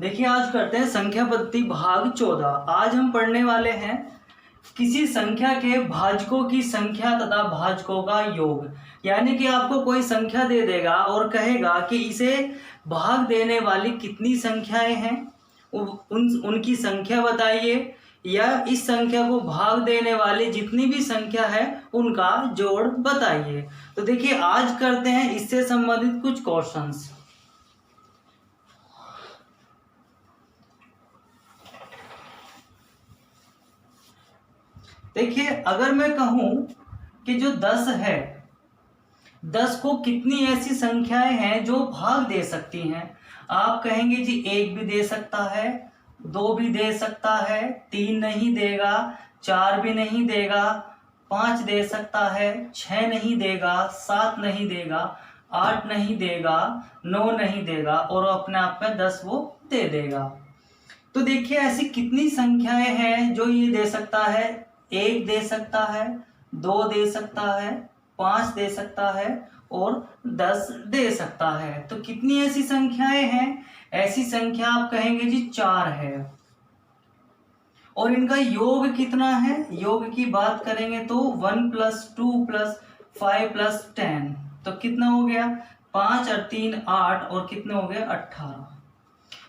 देखिए आज करते हैं संख्या पद्धति भाग 14। आज हम पढ़ने वाले हैं किसी संख्या के भाजकों की संख्या तथा भाजकों का योग। यानी कि आपको कोई संख्या दे देगा और कहेगा कि इसे भाग देने वाली कितनी संख्याएं हैं, उनकी संख्या बताइए, या इस संख्या को भाग देने वाली जितनी भी संख्या है उनका जोड़ बताइए। तो देखिए आज करते हैं इससे संबंधित कुछ क्वेश्चंस। देखिए अगर मैं कहूं कि जो 10 है, 10 को कितनी ऐसी संख्याएं हैं जो भाग दे सकती हैं। आप कहेंगे जी 1 भी दे सकता है, 2 भी दे सकता है, 3 नहीं देगा, 4 भी नहीं देगा, 5 दे सकता है, 6 नहीं देगा, 7 नहीं देगा, 8 नहीं देगा, 9 नहीं देगा और अपने आप में 10 वो दे देगा। तो देखिए ऐसी कितनी संख्याएं हैं जो ये दे सकता है। 1 दे सकता है, 2 दे सकता है, 5 दे सकता है और 10 दे सकता है। तो कितनी ऐसी संख्याएं हैं? ऐसी संख्या आप कहेंगे जी 4 है। और इनका योग कितना है? योग की बात करेंगे तो 1 + 2 + 5 + 10, तो कितना हो गया? 5 और 3 8 और कितने हो गए? 18।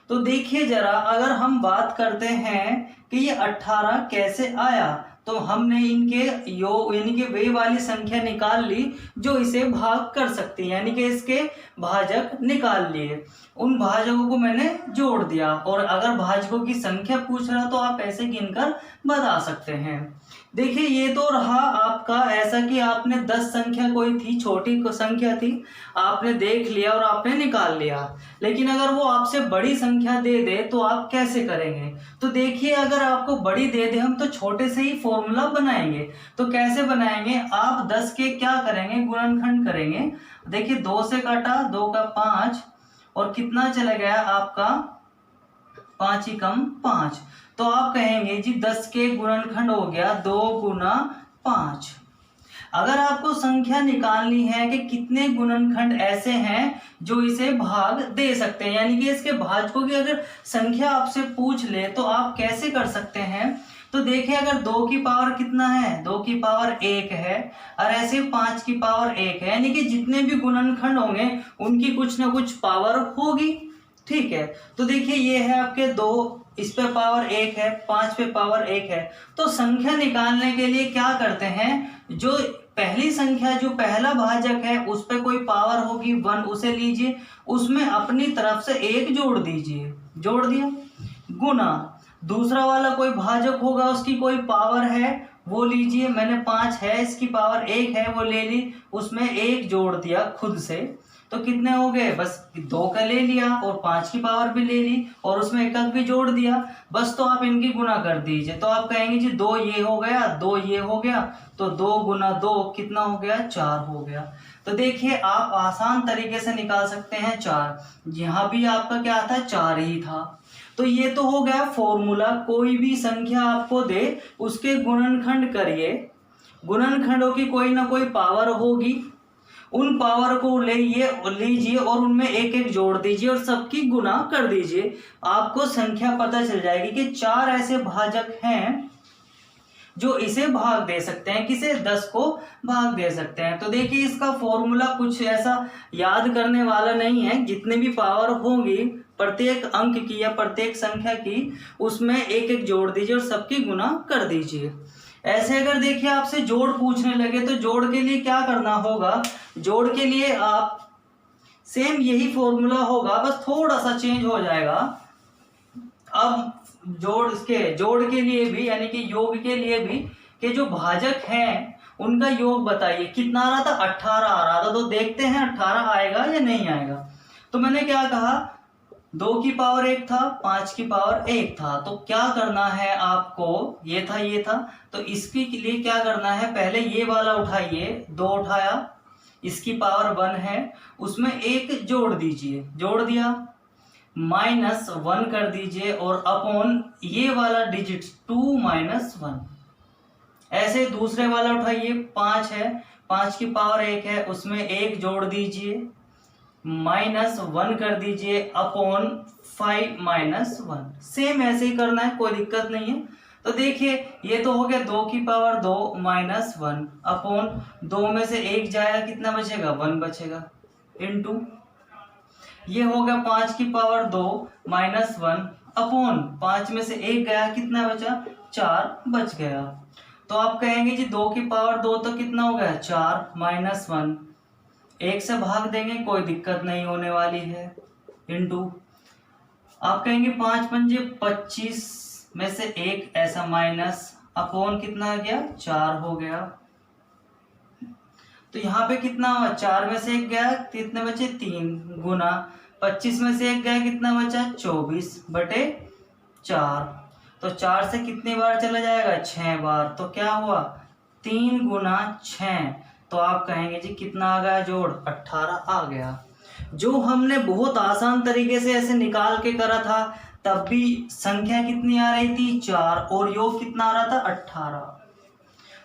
तो देखिए जरा, अगर हम बात करते हैं कि ये 18 कैसे आया, तो हमने इनके योग यानी कि वे वाली संख्या निकाल ली जो इसे भाग कर सकती है, यानी कि इसके भाजक निकाल लिए। उन भाजकों को मैंने जोड़ दिया और अगर भाजकों की संख्या पूछ रहा तो आप ऐसे गिनकर बता सकते हैं। देखिए ये तो रहा आपका ऐसा कि आपने 10 संख्या कोई थी, छोटी संख्या थी, आपने देख लिया और आपने निकाल लिया। लेकिन अगर वो आपसे बड़ी संख्या दे दे तो आप कैसे करेंगे? तो देखिए अगर आपको बड़ी दे दे हम तो छोटे से ही फॉर्मूला बनाएंगे। तो कैसे बनाएंगे? आप 10 के क्या करेंगे? गुणनखंड करेंगे। देखिए 2 से काटा, 2 का 5 और कितना चला गया आपका? 5 ही कम 5। तो आप कहेंगे जी 10 के गुणनखंड हो गया 2 × 5। अगर आपको संख्या निकालनी है कि कितने गुणनखंड ऐसे हैं जो इसे भाग दे सकते हैं, यानी कि इसके भाजकों की अगर संख्या आपसे पूछ ले तो आप कैसे कर सकते हैं? तो देखिए अगर 2 की पावर कितना है? 2 की पावर 1 है और ऐसे 5 की पावर 1 है, यानी कि जितने भी गुणनखंड होंगे उनकी कुछ ना कुछ पावर होगी। ठीक है, तो देखिए ये है आपके 2, इस पे पावर 1 है, 5 पे पावर 1 है। तो संख्या निकालने के लिए क्या करते हैं? जो पहली संख्या जो पहला भाजक है उस पे कोई पावर होगी 1, उसे लीजिए, उसमें अपनी तरफ से 1 जोड़ दीजिए, जोड़ दिया, गुना दूसरा वाला कोई भाजक होगा उसकी कोई पावर है वो लीजिए, मैंने 5 है इसकी पावर 1 है वो ले ली, उसमें 1 जोड़ दिया खुद से। तो कितने हो गए? बस 2 का ले लिया और 5 की पावर भी ले ली और उसमें 1 भी जोड़ दिया, बस। तो आप इनकी गुना कर दीजिए। तो आप कहेंगे जी 2 ये हो गया, 2 ये हो गया, तो 2 × 2 कितना हो गया? 4 हो गया। तो देखिए आप आसान तरीके से निकाल सकते हैं 4। यहाँ भी आपका क्या था? 4 ही था। तो ये तो हो गया फॉर्मूला। कोई भी संख्या आपको दे उसके गुणनखंड करिए, गुणनखंडों की कोई ना कोई पावर होगी, उन पावर को लीजिए और उनमें 1 जोड़ दीजिए और सबकी गुना कर दीजिए। आपको संख्या पता चल जाएगी कि 4 ऐसे भाजक हैं जो इसे भाग दे सकते हैं। किसे? 10 को भाग दे सकते हैं। तो देखिए इसका फॉर्मूला कुछ ऐसा याद करने वाला नहीं है। जितने भी पावर होंगी प्रत्येक अंक की या प्रत्येक संख्या की, उसमें 1 जोड़ दीजिए और सबकी गुना कर दीजिए। ऐसे अगर देखिए आपसे जोड़ पूछने लगे तो जोड़ के लिए क्या करना होगा? जोड़ के लिए आप सेम यही फॉर्मूला होगा, बस थोड़ा सा चेंज हो जाएगा। अब जोड़ के लिए भी यानी कि योग के लिए भी कि जो भाजक हैं उनका योग बताइए। कितना आ रहा था? 18 आ रहा था। तो देखते हैं 18 आएगा या नहीं आएगा। तो मैंने क्या कहा? 2 की पावर 1 था, 5 की पावर 1 था। तो क्या करना है आपको? ये था, ये था, तो इसके लिए क्या करना है? पहले ये वाला उठाइए, 2 उठाया, इसकी पावर 1 है, उसमें 1 जोड़ दीजिए, जोड़ दिया, -1 कर दीजिए और अपॉन ये वाला डिजिट 2 - 1। ऐसे दूसरे वाला उठाइए, 5 है, 5 की पावर 1 है, उसमें 1 जोड़ दीजिए, -1 कर दीजिए अपॉन 5 -1। सेम ऐसे ही करना है, कोई दिक्कत नहीं है। तो देखिए ये तो हो गया 2 की पावर 2 -1 अपॉन 2 में से 1 जाएगा, कितना बचेगा 1 बचेगा, इनटू ये हो गया 5 की पावर 2 -1 अपॉन 5 में से 1 गया, कितना बचा 4 बच गया। तो आप कहेंगे जी 2 की पावर 2 तो कितना हो गया 4 -1, 1 से भाग देंगे कोई दिक्कत नहीं होने वाली है, इनटू आप कहेंगे 5 पंजे 25 में से 1 ऐसा माइनस अपॉन कितना आ गया 4 हो गया। तो यहाँ पे कितना हुआ 4 में से 1 गया, कितने बचे 3 गुना 25 में से 1 गया, कितना बचा 24/4। तो 4 से कितनी बार चला जाएगा 6 बार, तो क्या हुआ 3 गुना 6। तो आप कहेंगे जी कितना आ गया जोड़ 18 आ गया। जो हमने बहुत आसान तरीके से ऐसे निकाल के करा था तब भी संख्या कितनी आ रही थी 4 और योग कितना आ रहा था 18।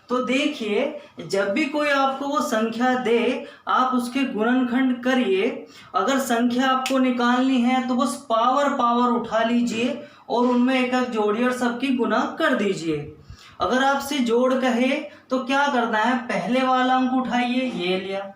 तो देखिए जब भी कोई आपको वो संख्या दे आप उसके गुणनखंड करिए। अगर संख्या आपको निकालनी है तो बस पावर उठा लीजिए और उनमें एक एक जोड़िए और सबकी गुना कर दीजिए। अगर आपसे जोड़ कहे तो क्या करना है, पहले वाला अंक उठाइए, ये लिया,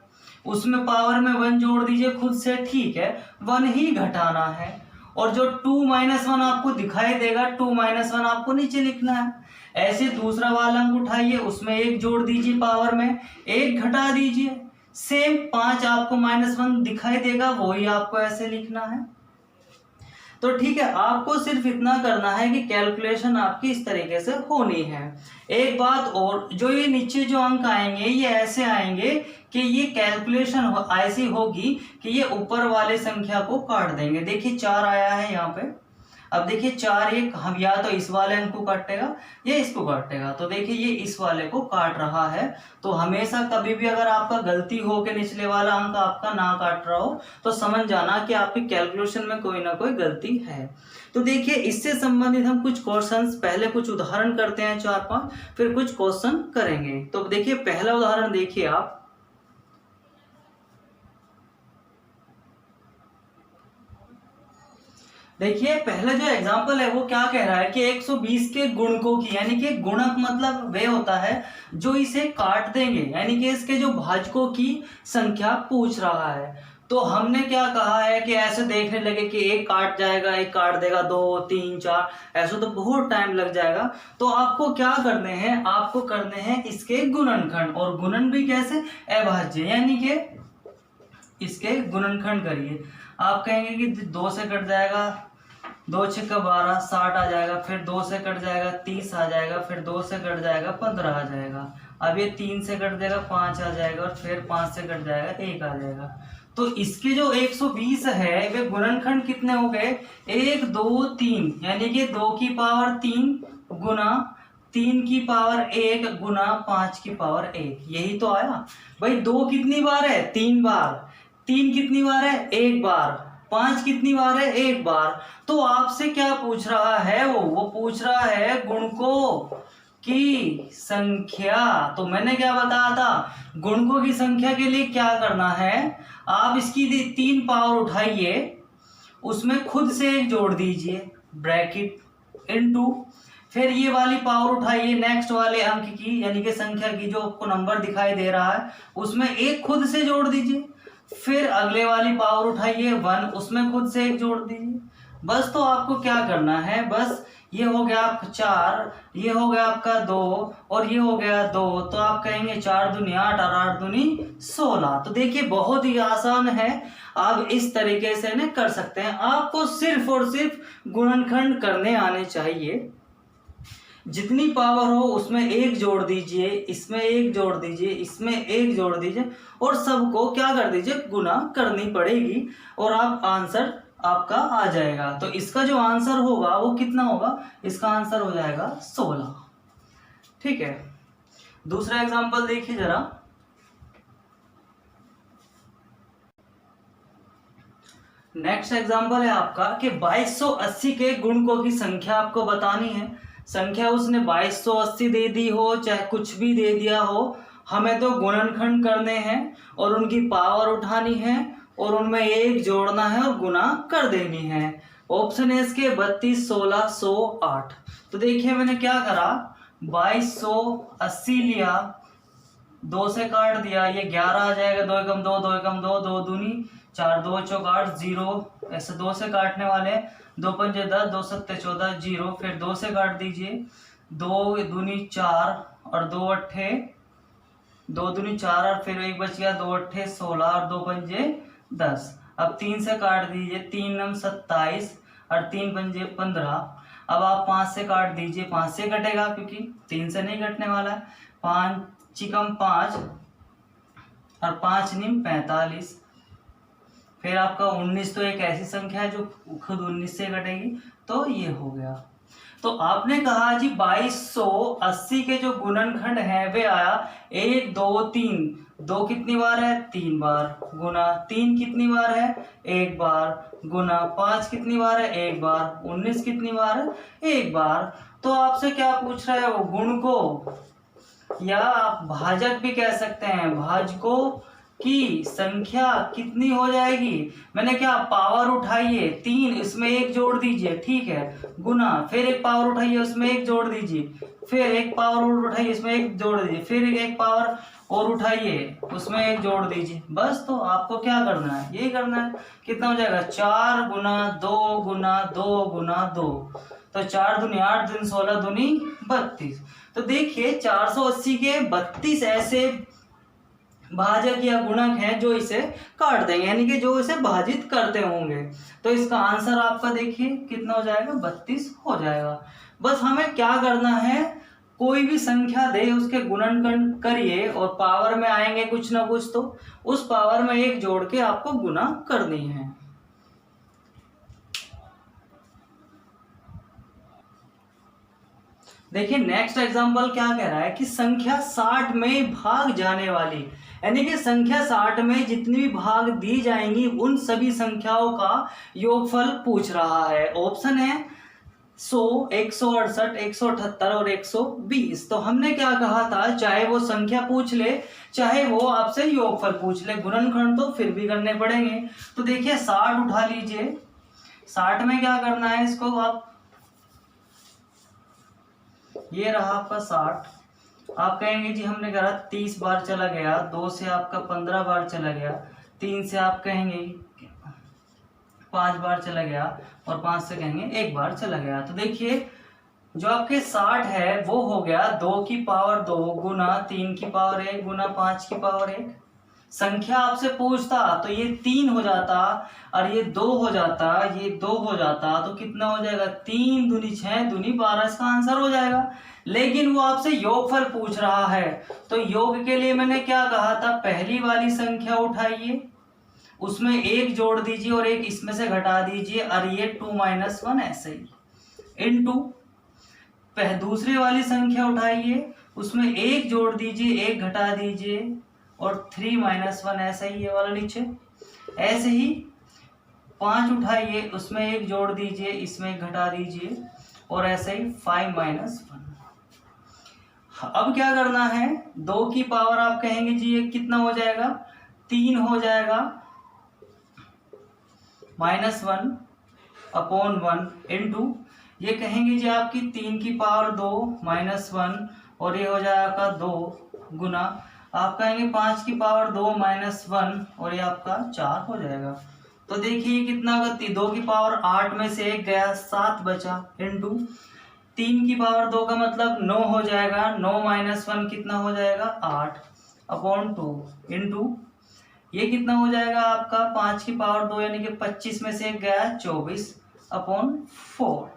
उसमें पावर में 1 जोड़ दीजिए खुद से, ठीक है 1 ही घटाना है। और जो 2 - 1 आपको दिखाई देगा 2 - 1 आपको नीचे लिखना है। ऐसे दूसरा वाला अंक उठाइए, उसमें 1 जोड़ दीजिए, पावर में 1 घटा दीजिए, सेम 5 आपको -1 दिखाई देगा, वही आपको ऐसे लिखना है। तो ठीक है, आपको सिर्फ इतना करना है कि कैलकुलेशन आपकी इस तरीके से होनी है। एक बात और, जो ये नीचे जो अंक आएंगे ये ऐसे आएंगे कि ये कैलकुलेशन ऐसी होगी कि ये ऊपर वाले संख्या को काट देंगे। देखिए 4 आया है यहाँ पे, अब देखिए 4 ये हम या तो इस वाले अंक को काटेगा या इसको काटेगा। तो देखिए ये इस वाले को काट रहा है। तो हमेशा कभी भी अगर आपका गलती हो कि निचले वाला अंक आपका ना काट रहा हो तो समझ जाना कि आपकी कैलकुलेशन में कोई ना कोई गलती है। तो देखिए इससे संबंधित हम कुछ क्वेश्चंस पहले कुछ उदाहरण करते हैं 4-5, फिर कुछ क्वेश्चन करेंगे। तो देखिए पहला उदाहरण देखिए आप, देखिए पहला जो एग्जांपल है वो क्या कह रहा है कि 120 के गुणकों की, यानी कि गुणक मतलब वे होता है जो इसे काट देंगे, यानी कि इसके जो भाजकों की संख्या पूछ रहा है। तो हमने क्या कहा है कि ऐसे देखने लगे कि एक काट जाएगा, एक काट देगा, 2 3 4, ऐसा तो बहुत टाइम लग जाएगा। तो आपको क्या करने हैं, आपको करने हैं इसके गुणनखंड, और गुणन भी कैसे, अभाज्य, यानी कि इसके गुणनखंड करिए। आप कहेंगे कि 2 से कट जाएगा, 2 × 12 60 आ जाएगा, फिर 2 से कट जाएगा 30 आ जाएगा, फिर 2 से कट जाएगा 15 आ जाएगा। अब ये 3 से कट जाएगा 5 आ जाएगा, और फिर 5 से कट जाएगा 1 आ जाएगा। तो इसके जो 120 है वे गुणनखंड कितने हो गए, 1 2 3, यानी कि 2 की पावर 3 गुना 3 की पावर 1 गुना 5 की पावर 1, यही तो आया। भाई 2 कितनी बार है, 3 बार, 3 कितनी बार है, 1 बार, 5 कितनी बार है, 1 बार। तो आपसे क्या पूछ रहा है, वो पूछ रहा है गुणकों की संख्या। तो मैंने क्या बताया था, गुणकों की संख्या के लिए क्या करना है, आप इसकी 3 पावर उठाइए, उसमें खुद से 1 जोड़ दीजिए, ब्रैकेट इनटू, फिर ये वाली पावर उठाइए नेक्स्ट वाले अंक की, यानी कि संख्या की जो आपको नंबर दिखाई दे रहा है उसमें 1 खुद से जोड़ दीजिए, फिर अगले वाली पावर उठाइए 1, उसमें खुद से 1 जोड़ दीजिए। बस तो आपको क्या करना है, बस ये हो गया आपका 4, ये हो गया आपका 2, और ये हो गया 2। तो आप कहेंगे 4 दूनी 8 और 8 दूनी 16। तो देखिए बहुत ही आसान है, आप इस तरीके से न कर सकते हैं। आपको सिर्फ और सिर्फ गुणनखंड करने आने चाहिए। जितनी पावर हो उसमें 1 जोड़ दीजिए, इसमें 1 जोड़ दीजिए, इसमें 1 जोड़ दीजिए, और सबको क्या कर दीजिए, गुना करनी पड़ेगी, और आप आंसर आपका आ जाएगा। तो इसका जो आंसर होगा वो कितना होगा, इसका आंसर हो जाएगा 16। ठीक है, दूसरा एग्जांपल देखिए जरा। नेक्स्ट एग्जांपल है आपका कि 2280 के गुणकों की संख्या आपको बतानी है। संख्या उसने 2280 दे दी हो चाहे कुछ भी दे दिया हो, हमें तो गुणनखंड करने हैं और उनकी पावर उठानी है और उनमें एक जोड़ना है और गुना कर देनी है। ऑप्शन है इसके 32, 16, 100, 8। तो देखिए मैंने क्या करा, 2280 लिया, 2 से काट दिया, ये 11 आ जाएगा, 2 एकम 2, 2 एकम 2, 2 दूनी 4, 2 चौक 8, 0, ऐसे 2 से काटने वाले, 2 पंजे 10, 2 सत्ते 14, 0, फिर 2 से काट दीजिए, 2 दूनी 4 और 2 अट्ठे 2 दूनी 4 और फिर एक बच गया, 2 अट्ठे 16 और 2 पंजे 10। अब 3 से काट दीजिए, 3 नम 27 और 3 पंजे 15। अब आप 5 से काट दीजिए, 5 से कटेगा क्योंकि 3 से नहीं कटने वाला है, 5 चिकम 5 और 5 निम 45। फिर आपका 19 तो एक ऐसी संख्या है जो खुद 19 से कटेगी, तो ये हो गया। तो आपने कहा जी 2280 के जो गुणनखंड है वे आया 1, 2, 3। 2 कितनी बार है, 3 बार, गुना 3 कितनी बार है, 1 बार, गुना 5 कितनी बार है, 1 बार, 19 कितनी बार है, 1 बार। तो आपसे क्या पूछ रहा है वो, गुण को या आप भाजक भी कह सकते हैं, भाजकों की संख्या कितनी हो जाएगी। मैंने क्या पावर उठाइए 3, इसमें 1 जोड़ दीजिए, ठीक है, गुना, फिर एक पावर उठाइए उसमें 1 जोड़ दीजिए, फिर एक पावर और उठाइए इसमें 1 जोड़ दीजिए, फिर एक पावर और उठाइए उसमें 1 जोड़ दीजिए, बस। तो आपको क्या करना है, ये करना है। कितना हो जाएगा, 4 गुना 2 गुना 2 गुना 2, तो 4 दूनी 8, दूनी 16, दूनी 32। तो देखिए 480 के 32 ऐसे भाजक या गुणक हैं जो इसे काट देंगे, यानी कि जो इसे भाजित करते होंगे। तो इसका आंसर आपका देखिए कितना हो जाएगा, 32 हो जाएगा। बस हमें क्या करना है, कोई भी संख्या दे उसके गुणनखंड करिए और पावर में आएंगे कुछ ना कुछ, तो उस पावर में 1 जोड़ के आपको गुना करनी है। देखिए नेक्स्ट एग्जांपल क्या कह रहा है कि संख्या 60 में भाग जाने वाली, यानी कि संख्या 60 में जितनी भी भाग दी जाएंगी उन सभी संख्याओं का योगफल पूछ रहा है। ऑप्शन है 100, 168, 178 और 120। तो हमने क्या कहा था, चाहे वो संख्या पूछ ले चाहे वो आपसे योगफल पूछ ले, गुणनखंड तो फिर भी करने पड़ेंगे। तो देखिए 60 उठा लीजिए, 60 में क्या करना है, इसको आप, ये रहा आपका 60। आप कहेंगे जी हमने करा 30 बार चला गया, 2 से आपका 15 बार चला गया, 3 से आप कहेंगे 5 बार चला गया और 5 से कहेंगे 1 बार चला गया। तो देखिए जो आपके 60 है वो हो गया 2 की पावर 2 गुना 3 की पावर 1 गुना 5 की पावर 1। संख्या आपसे पूछता तो ये 3 हो जाता और ये 2 हो जाता, ये 2 हो जाता, तो कितना हो जाएगा, 3 दूनी 6 दूनी 12, इसका आंसर हो जाएगा। लेकिन वो आपसे योगफल पूछ रहा है, तो योग के लिए मैंने क्या कहा था, पहली वाली संख्या उठाइए, उसमें 1 जोड़ दीजिए और 1 इसमें से घटा दीजिए, और ये 2 - 1 ऐसे ही इनटू दूसरी वाली संख्या उठाइए, उसमें 1 जोड़ दीजिए 1 घटा दीजिए और 3 - 1 ऐसा ही, ये वाला नीचे। ऐसे ही 5 उठाइए, उसमें 1 जोड़ दीजिए, इसमें 1 घटा दीजिए और ऐसे ही 5 - 1। अब क्या करना है, 2 की पावर आप कहेंगे जी ये कितना हो जाएगा, 3 हो जाएगा, -1/1 इनटू ये कहेंगे जी आपकी 3 की पावर 2 -1 और ये हो जाएगा 2 गुना आप कहेंगे 5 की पावर 2 -1 और ये आपका 4 हो जाएगा। तो देखिए कितना होगा, 2 की पावर 8 में से 1 गया, 7 बचा, इनटू 3 की पावर 2 का मतलब 9 हो जाएगा, 9 - 1 कितना हो जाएगा, 8/2 इनटू ये कितना हो जाएगा आपका 5 की पावर 2 यानी कि 25 में से 1 गया, 24/4।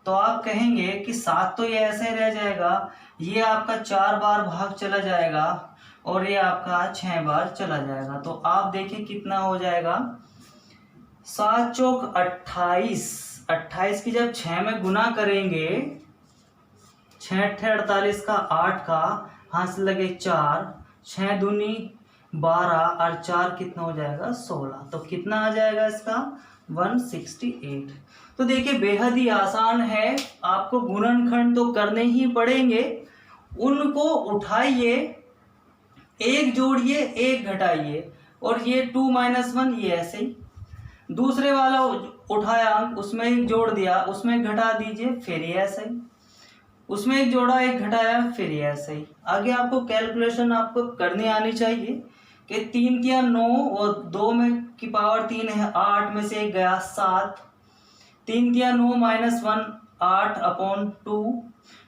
तो आप कहेंगे कि 7 तो ये ऐसे रह जाएगा, ये आपका 4 बार भाग चला जाएगा और ये आपका 6 बार चला जाएगा। तो आप देखिए कितना हो जाएगा, 7 चौक 28, 28 की जब 6 में गुना करेंगे, 6 अट्ठे 48 का 8 का हाथ से लगे 4, 6 दूनी 12 और 4 कितना हो जाएगा 16। तो कितना आ जाएगा इसका 168। तो देखिए बेहद ही आसान है, आपको गुणनखंड तो करने ही पड़ेंगे, उनको उठाइए, 1 जोड़िए 1 घटाइए, और ये 2 - 1 ये ऐसे ही। दूसरे वाला उठाया अंक, उसमें एक जोड़ दिया, उसमें एक घटा दीजिए, फिर ये ऐसे ही। उसमें एक जोड़ा एक घटाया, फिर ये ऐसे ही। आगे आपको कैलकुलेशन आपको करनी आनी चाहिए कि 3 तिया 9 और 2 में की पावर 3 है 8, में से एक गया 7। 3 तिया 9 -1 8/2,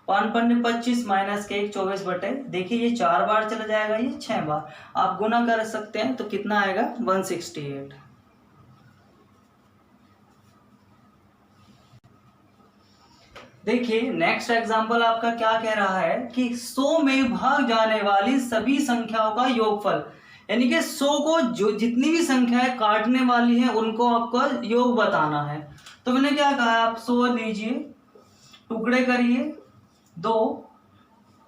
5 पंजे 25 माइनस के 1 24 बटे, देखिए ये 4 बार चला जाएगा, ये 6 बार। आप गुना कर सकते हैं तो कितना आएगा 168। देखिए नेक्स्ट एग्जांपल आपका क्या कह रहा है कि 100 में भाग जाने वाली सभी संख्याओं का योगफल, यानी कि 100 को जो जितनी भी संख्याएं काटने वाली हैं उनको आपको योग बताना है। तो मैंने क्या कहा, आप 100 लीजिए, टुकड़े करिए, 2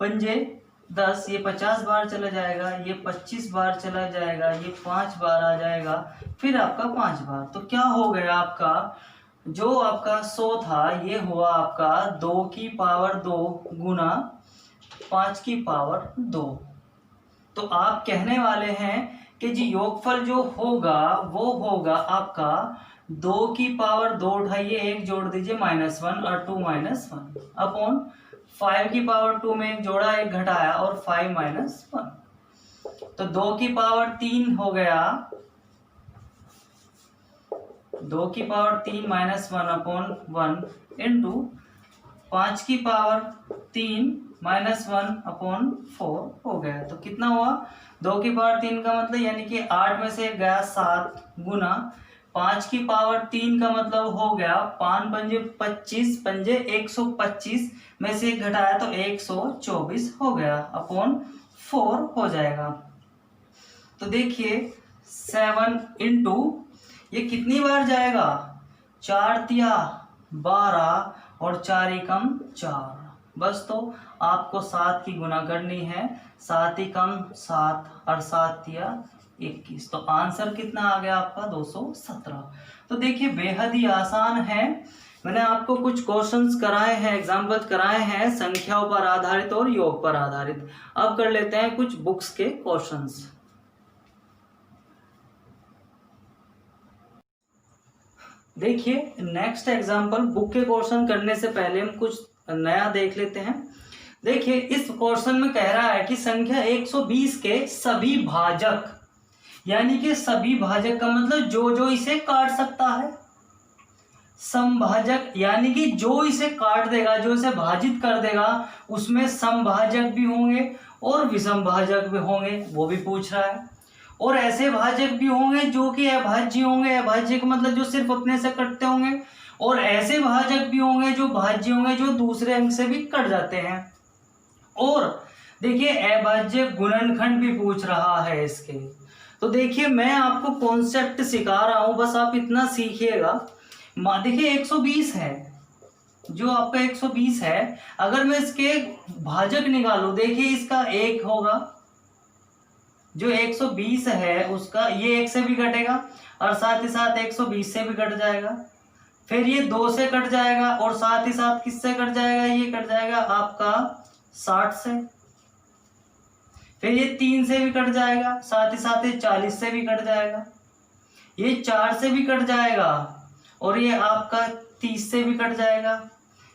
पंजे 10, ये 50 बार चला जाएगा, ये 25 बार चला जाएगा, ये 5 बार आ जाएगा, फिर आपका 5 बार। तो क्या हो गया आपका, जो आपका 100 था ये हुआ आपका 2 की पावर 2 गुना 5 की पावर 2। तो आप कहने वाले हैं कि जी योगफल जो होगा वो होगा आपका 2 की पावर 2 उठाइए, एक जोड़ दीजिए -1 और 2 -1 अपॉन 5 की पावर 2 में एक जोड़ा एक घटाया और 5 -1। तो 2 की पावर 3 हो गया, 2 की पावर 3 -1/1 इंटू 5 की पावर 3 -1/4 हो गया। तो कितना हुआ, 2 की पावर 3 का मतलब यानी कि 8 में से गया 7 गुना 5 की पावर 3 का मतलब हो गया 5 पंजे 25 पंजे 125 में से घटाया तो 124 हो गया अपॉन 4 हो जाएगा। तो देखिए 7 इंटू ये कितनी बार जाएगा, 4 तिया 12 और 4 एकम 4, बस। तो आपको 7 की गुना करनी है, 7 एकम 7 और 7 तिया 21। तो आंसर कितना आ गया आपका 217। तो देखिए बेहद ही आसान है। मैंने आपको कुछ क्वेश्चंस कराए हैं, एग्जाम्पल्स कराए हैं संख्याओं पर आधारित और योग पर आधारित। अब कर लेते हैं कुछ बुक्स के क्वेश्चंस। देखिए नेक्स्ट एग्जाम्पल, बुक के क्वेश्चन करने से पहले हम कुछ नया देख लेते हैं। देखिए इस क्वेश्चन में कह रहा है कि संख्या 120 के सभी भाजक, यानी कि सभी भाजक का मतलब जो इसे काट सकता है, समभाजक यानी कि जो इसे काट देगा, जो इसे भाजित कर देगा, उसमें समभाजक भी होंगे और विषम भाजक भी होंगे, वो भी पूछ रहा है। और ऐसे भाजक भी होंगे जो कि अभाज्य होंगे, अभाज्य का मतलब जो सिर्फ अपने से कटते होंगे, और ऐसे भाजक भी होंगे जो भाज्य होंगे, जो दूसरे अंक से भी कट जाते हैं। और देखिए अभाज्य गुणनखंड भी पूछ रहा है इसके। तो देखिए मैं आपको कॉन्सेप्ट सिखा रहा हूं, बस आप इतना सीखिएगा। देखिए 120 है, जो आपका 120 है, अगर मैं इसके भाजक निकालू, देखिए इसका 1 होगा, जो 120 है उसका ये 1 से भी कटेगा और साथ ही साथ 120 से भी कट जाएगा, फिर ये 2 से कट जाएगा और साथ ही साथ किससे कट जाएगा, ये कट जाएगा आपका 60 से, फिर ये 3 से भी कट जाएगा, साथ ही साथ ये 40 से भी कट जाएगा, ये 4 से भी कट जाएगा और ये आपका 30 से भी कट जाएगा,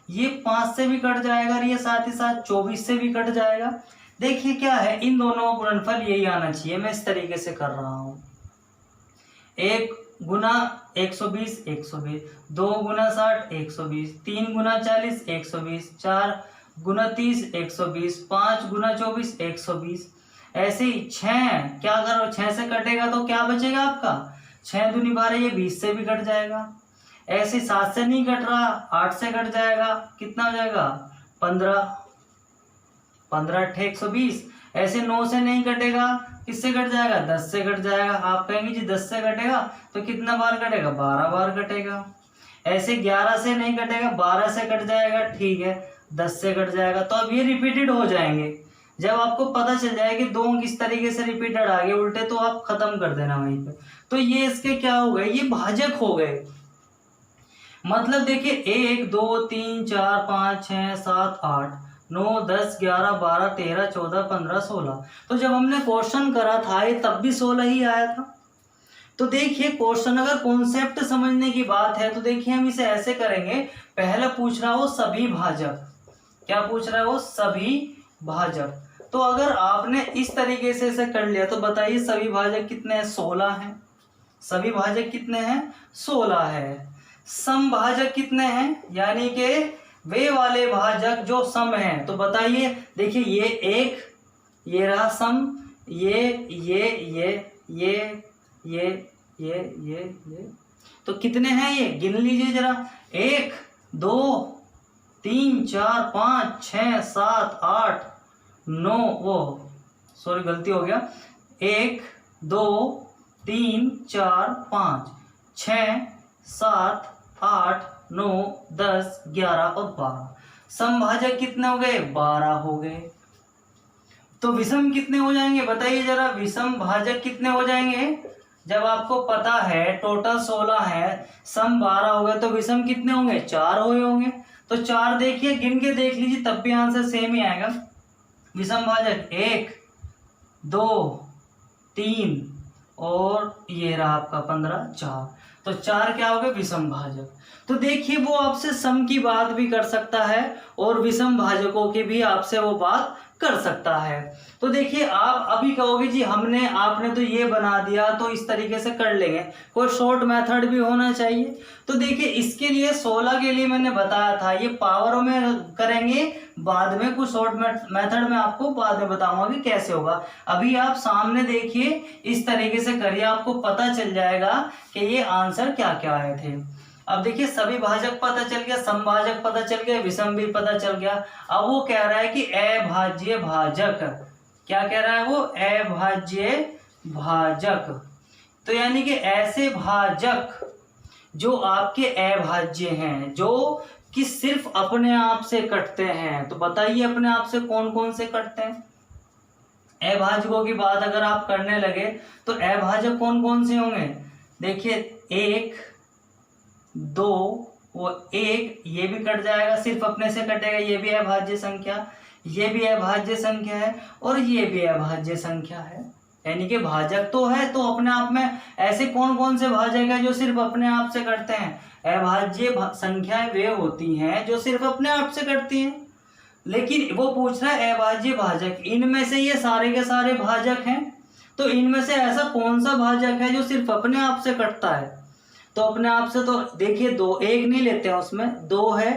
ये 5 से भी कट जाएगा और ये साथ ही साथ 24 से भी कट जाएगा। देखिए क्या है, इन दोनों का गुणनफल यही आना चाहिए। मैं इस तरीके से कर रहा हूं, 1 गुना 120 120, 2 गुना 60 120, 3 गुना 40 120, 4 गुना 30 120, 5 गुना 24 120। ऐसे ही 6 क्या करो, 6 से कटेगा तो क्या बचेगा आपका, 6 दूनी 12, ये 20 से भी कट जाएगा। ऐसे 7 से नहीं कट रहा, 8 से कट जाएगा, कितना हो जाएगा 15, 15 × 120। ऐसे 9 से नहीं कटेगा, किससे कट जाएगा, 10 से कट जाएगा। आप कहेंगे जी 10 से कटेगा तो कितना बार कटेगा, 12 बार कटेगा। ऐसे 11 से नहीं कटेगा, 12 से कट जाएगा, ठीक है, 10 से कट जाएगा। तो अब ये रिपीटेड हो जाएंगे। जब आपको पता चल जाए कि 2 अंक किस तरीके से रिपीटेड आगे उल्टे, तो आप खत्म कर देना वहीं पे। तो ये इसके क्या हो गए, ये भाजक हो गए। मतलब देखिए 1 2 3 4 5 6 7 8 9 10 11 12 13 14 15 16। तो जब हमने क्वेश्चन करा था ये तब भी 16 ही आया था। तो देखिए क्वेश्चन अगर कॉन्सेप्ट समझने की बात है तो देखिए हम इसे ऐसे करेंगे। पहला पूछ रहा हो सभी भाजक, क्या पूछ रहा है वो, सभी भाजक। तो अगर आपने इस तरीके से इसे कर लिया तो बताइए सभी भाजक कितने हैं, 16 हैं। सभी भाजक कितने हैं, 16 है। समभाजक कितने हैं, यानी कि वे वाले भाजक जो सम हैं, तो बताइए। देखिए ये एक, ये रहा सम, ये तो कितने हैं ये, गिन लीजिए जरा। 1 2 3 4 5 6 7 8 9, वो सॉरी गलती हो गया, 1 2 3 4 5 6 7 8 9 10 11 और 12। समभाजक कितने हो गए, 12 हो गए। तो विषम कितने हो जाएंगे बताइए जरा, विषम भाजक कितने हो जाएंगे। जब आपको पता है टोटल 16 है, सम 12 हो गए, तो विषम कितने होंगे, 4 हुए होंगे। तो 4 देखिए गिन के देख लीजिए, तब भी आंसर सेम ही आएगा। विषम भाजक 1 2 3 और ये रहा आपका 15, 4। तो 4 क्या हो गए, विषम भाजक। तो देखिए वो आपसे सम की बात भी कर सकता है और विषम भाजकों की भी आपसे वो बात कर सकता है। तो देखिए आप अभी कहोगे जी आपने तो ये बना दिया, तो इस तरीके से कर लेंगे, कोई शॉर्ट मेथड भी होना चाहिए। तो देखिए इसके लिए 16 के लिए मैंने बताया था, ये पावरों में करेंगे बाद में, कुछ शॉर्ट मेथड में आपको बाद में बताऊंगा कि कैसे होगा। अभी आप सामने देखिए, इस तरीके से करिए, आपको पता चल जाएगा कि ये आंसर क्या क्या आए थे। अब देखिए सभी भाजक पता चल गया, समभाजक पता चल गया, विषम भी पता चल गया। अब वो कह रहा है कि अभाज्य भाजक, क्या कह रहा है वो, अभाज्य भाजक। तो यानी कि ऐसे भाजक जो आपके अभाज्य हैं, जो कि सिर्फ अपने आप से कटते हैं। तो बताइए अपने आप से कौन कौन से कटते हैं। अभाजकों की बात अगर आप करने लगे तो अभाजक कौन कौन से होंगे, देखिए 1 2 वो 1, ये भी कट जाएगा, सिर्फ अपने से कटेगा, ये भी अभाज्य संख्या, ये भी अभाज्य संख्या है और ये भी अभाज्य संख्या है। यानी कि भाजक तो है, तो अपने आप में ऐसे कौन कौन से भाजक है जो सिर्फ अपने आप से कटते हैं। अभाज्य संख्याएं वे होती हैं जो सिर्फ अपने आप से कटती हैं। लेकिन वो पूछ रहा है अभाज्य भाजक, इनमें से ये सारे के सारे भाजक हैं, तो इनमें से ऐसा कौन सा भाजक है जो सिर्फ अपने आप से कटता है। तो अपने आप से तो देखिए 2, 1 नहीं लेते हैं, उसमें 2 है,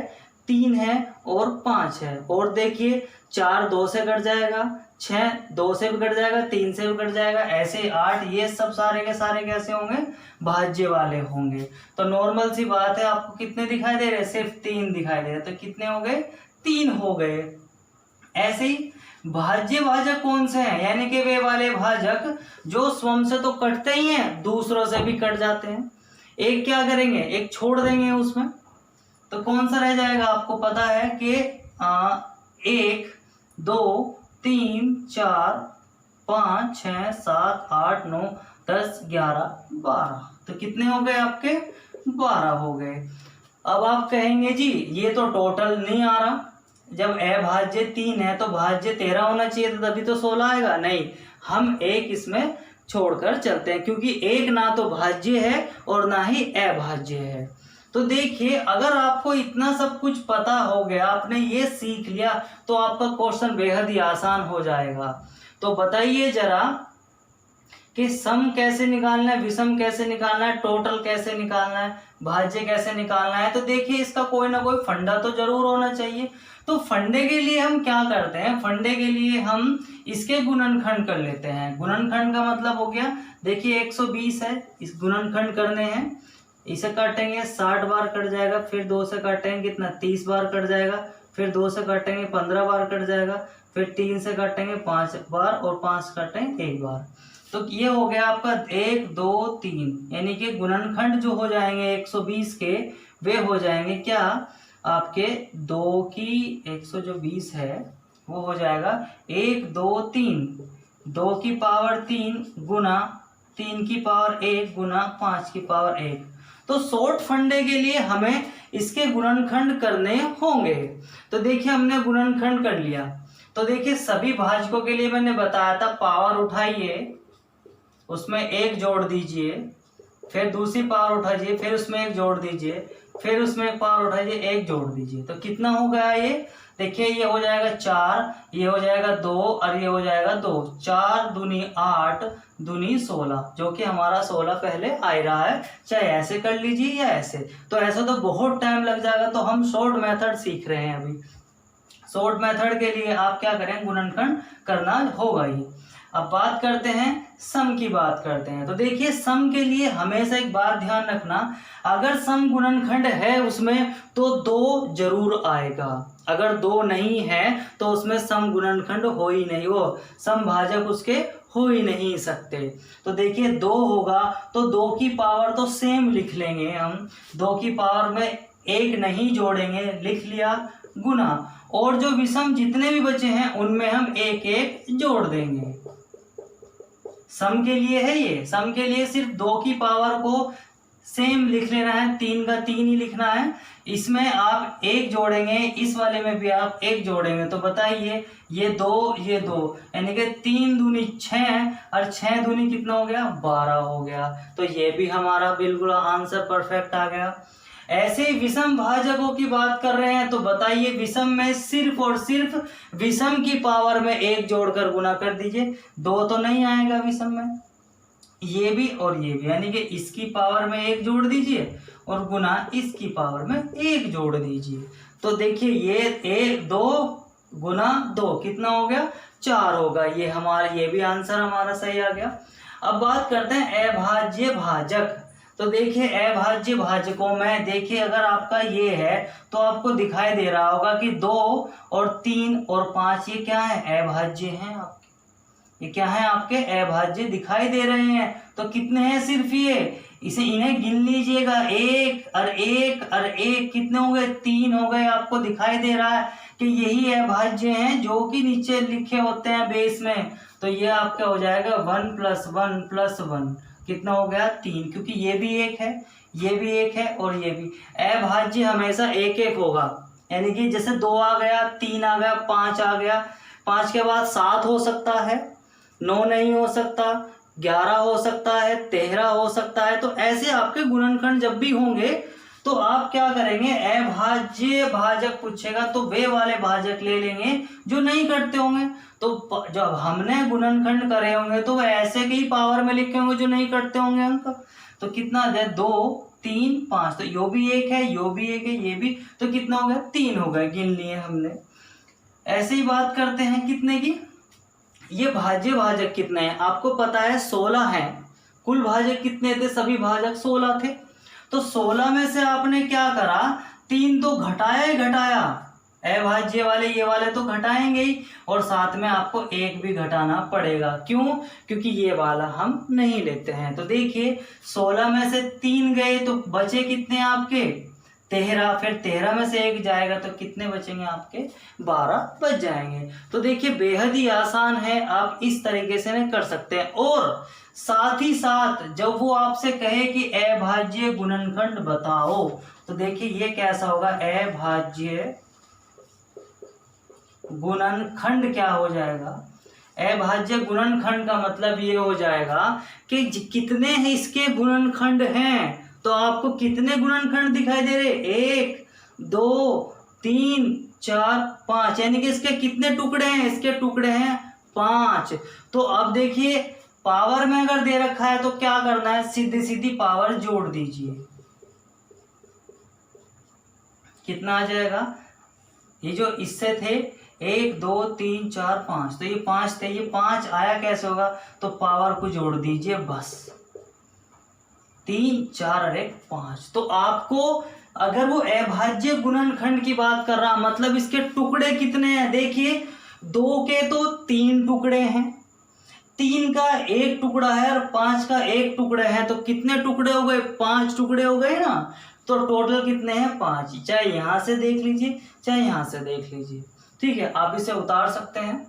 3 है और 5 है। और देखिए 4 2 से कट जाएगा, 6 2 से भी कट जाएगा, 3 से भी कट जाएगा, ऐसे 8, ये सब सारे के सारे कैसे होंगे, भाज्य वाले होंगे। तो नॉर्मल सी बात है, आपको कितने दिखाई दे रहे हैं, सिर्फ 3 दिखाई दे रहे, तो कितने हो गए, 3 हो गए। ऐसे ही भाज्य भाजक कौन से हैं, यानी कि वे वाले भाजक जो स्वयं से तो कटते ही हैं, दूसरों से भी कट जाते हैं। एक क्या करेंगे, एक छोड़ देंगे उसमें, तो कौन सा रह जाएगा, आपको पता है कि 1 2 3 4 5 6 7 8 9 10 11 12। तो कितने हो गए आपके, 12 हो गए। अब आप कहेंगे जी ये तो टोटल नहीं आ रहा, जब अभाज्य 3 है तो भाज्य 13 होना चाहिए, तो तभी तो 16 आएगा। नहीं, हम एक इसमें छोड़कर चलते हैं, क्योंकि एक ना तो भाज्य है और ना ही अभाज्य है। तो देखिए अगर आपको इतना सब कुछ पता हो गया, आपने ये सीख लिया, तो आपका क्वेश्चन बेहद ही आसान हो जाएगा। तो बताइए जरा कि सम कैसे निकालना है, विषम कैसे निकालना है, टोटल कैसे निकालना है, भाज्य कैसे निकालना है। तो देखिए इसका कोई ना कोई फंडा तो जरूर होना चाहिए। तो फंडे के लिए हम क्या करते हैं, फंडे के लिए हम इसके गुणनखंड कर लेते हैं। गुणनखंड का मतलब हो गया, देखिए 120 है, इस गुणनखंड करने हैं, इसे काटेंगे 60 बार कट जाएगा, फिर 2 से काटेंगे कितना, 30 बार कट जाएगा, फिर 2 से काटेंगे 15 बार कट जाएगा, फिर 3 से काटेंगे 5 बार और 5 से काटेंगे 1 बार। तो ये हो गया आपका 1 2 3, यानी कि गुणनखंड जो हो जाएंगे 120 के, वे हो जाएंगे क्या, आपके 2 की 120 है वो हो जाएगा 1 2 3, 2 की पावर 3 गुना 3 की पावर 1 गुना 5 की पावर 1। तो शॉर्ट फंडे के लिए हमें इसके गुणनखंड करने होंगे। तो देखिए हमने गुणनखंड कर लिया। तो देखिए सभी भाजकों के लिए मैंने बताया था, पावर उठाइए, उसमें 1 जोड़ दीजिए, फिर दूसरी पावर उठाइए, फिर उसमें एक जोड़ दीजिए, फिर उसमें एक पावर उठाइए, एक जोड़ दीजिए, तो कितना हो गया ये? देखिए ये हो जाएगा 4, ये हो जाएगा 2 और ये हो जाएगा 2। 4 दूनी 8 दूनी 16, जो कि हमारा 16 पहले आ रहा है। चाहे ऐसे कर लीजिए या ऐसे, तो ऐसा तो बहुत टाइम लग जाएगा, तो हम शॉर्ट मेथड सीख रहे हैं अभी। शॉर्ट मेथड के लिए आप क्या करें, गुणनखंड करना होगा ही। अब बात करते हैं सम की, बात करते हैं। तो देखिए सम के लिए हमेशा एक बात ध्यान रखना, अगर सम गुणनखंड है उसमें तो 2 जरूर आएगा, अगर 2 नहीं है तो उसमें सम गुणनखंड हो ही नहीं, वो समभाजक उसके हो ही नहीं सकते। तो देखिए 2 होगा तो 2 की पावर तो सेम लिख लेंगे हम, 2 की पावर में 1 नहीं जोड़ेंगे, लिख लिया गुना, और जो विषम जितने भी बचे हैं उनमें हम 1 जोड़ देंगे। सम के लिए है ये, सम के लिए सिर्फ 2 की पावर को सेम लिख लेना है, 3 का 3 ही लिखना है। इसमें आप 1 जोड़ेंगे, इस वाले में भी आप 1 जोड़ेंगे, तो बताइए ये 2 ये 2, यानी कि 3 दूनी 6 और 6 दूनी कितना हो गया, 12 हो गया। तो ये भी हमारा बिल्कुल आंसर परफेक्ट आ गया। ऐसे ही विषम भाजकों की बात कर रहे हैं, तो बताइए विषम में सिर्फ और सिर्फ विषम की पावर में 1 जोड़कर गुना कर दीजिए, 2 तो नहीं आएगा विषम में, ये भी और ये भी, यानी कि इसकी पावर में 1 जोड़ दीजिए और गुना इसकी पावर में 1 जोड़ दीजिए। तो देखिए ये 2 गुना 2 कितना हो गया, 4 होगा। ये हमारा, ये भी आंसर हमारा सही आ गया। अब बात करते हैं अभाज्य भाजक। तो देखिए अभाज्य भाजकों में देखिए, अगर आपका ये है तो आपको दिखाई दे रहा होगा कि 2 और 3 और 5 ये क्या है, अभाज्य हैं आपके, ये क्या है आपके, अभाज्य दिखाई दे रहे हैं। तो कितने हैं, सिर्फ ये, इन्हें गिन लीजिएगा, 1 और 1 और 1 कितने हो गए, 3 हो गए। आपको दिखाई दे रहा है कि यही अभाज्य हैं जो कि नीचे लिखे होते हैं बेस में। तो ये आपका हो जाएगा 1 + 1 + 1 कितना हो गया, 3, क्योंकि ये भी 1 है, ये भी 1 है और ये भी। अभाज्य हमेशा 1 होगा, यानी कि जैसे 2 आ गया, 3 आ गया, 5 आ गया, 5 के बाद 7 हो सकता है, 9 नहीं हो सकता, 11 हो सकता है, 13 हो सकता है। तो ऐसे आपके गुणनखंड जब भी होंगे तो आप क्या करेंगे, अभाज्य भाजक पूछेगा तो वे वाले भाजक ले लेंगे जो नहीं करते होंगे। तो जब हमने गुणनखंड करे होंगे तो वह ऐसे के ही पावर में लिखे होंगे जो नहीं करते होंगे अंक। तो कितना है, 2 3 5, तो यो भी 1 है, यो भी 1 है, ये भी, तो कितना हो गया, 3 हो गए, गिन लिए हमने। ऐसे ही बात करते हैं कितने की, ये भाज्य भाजक कितने हैं, आपको पता है 16 हैं। कुल भाजक कितने थे, सभी भाजक 16 थे। तो 16 में से आपने क्या करा, 3 तो घटाया ही घटाया, अभाज्य वाले ये वाले तो घटाएंगे ही, और साथ में आपको 1 भी घटाना पड़ेगा। क्यों, क्योंकि ये वाला हम नहीं लेते हैं। तो देखिए 16 में से 3 गए तो बचे कितने आपके, 13, फिर 13 में से 1 जाएगा तो कितने बचेंगे आपके, 12 बच जाएंगे। तो देखिए बेहद ही आसान है, आप इस तरीके से नहीं कर सकते हैं। और साथ ही साथ जब वो आपसे कहे कि अभाज्य गुणनखंड बताओ, तो देखिए ये कैसा होगा, अभाज्य गुणनखंड क्या हो जाएगा, अभाज्य गुणनखंड का मतलब ये हो जाएगा कि कितने हैं इसके गुणनखंड हैं। तो आपको कितने गुणनखंड दिखाई दे रहे, 1 2 3 4 5, यानी कि इसके कितने टुकड़े हैं, इसके टुकड़े हैं 5। तो अब देखिए पावर में अगर दे रखा है तो क्या करना है, सीधी सीधी पावर जोड़ दीजिए, कितना आ जाएगा, ये जो इससे थे 1 2 3 4 5, तो ये 5 थे, ये 5 आया कैसे होगा, तो पावर को जोड़ दीजिए बस, 3 4 और 1 5। तो आपको अगर वो अभाज्य गुणनखंड की बात कर रहा, मतलब इसके टुकड़े कितने हैं, देखिए 2 के तो 3 टुकड़े हैं, 3 का 1 टुकड़ा है और 5 का 1 टुकड़ा है, तो कितने टुकड़े हो गए, 5 टुकड़े हो गए ना। तो टोटल कितने हैं, 5। चाहे यहां से देख लीजिए चाहे यहां से देख लीजिए, ठीक है, आप इसे उतार सकते हैं।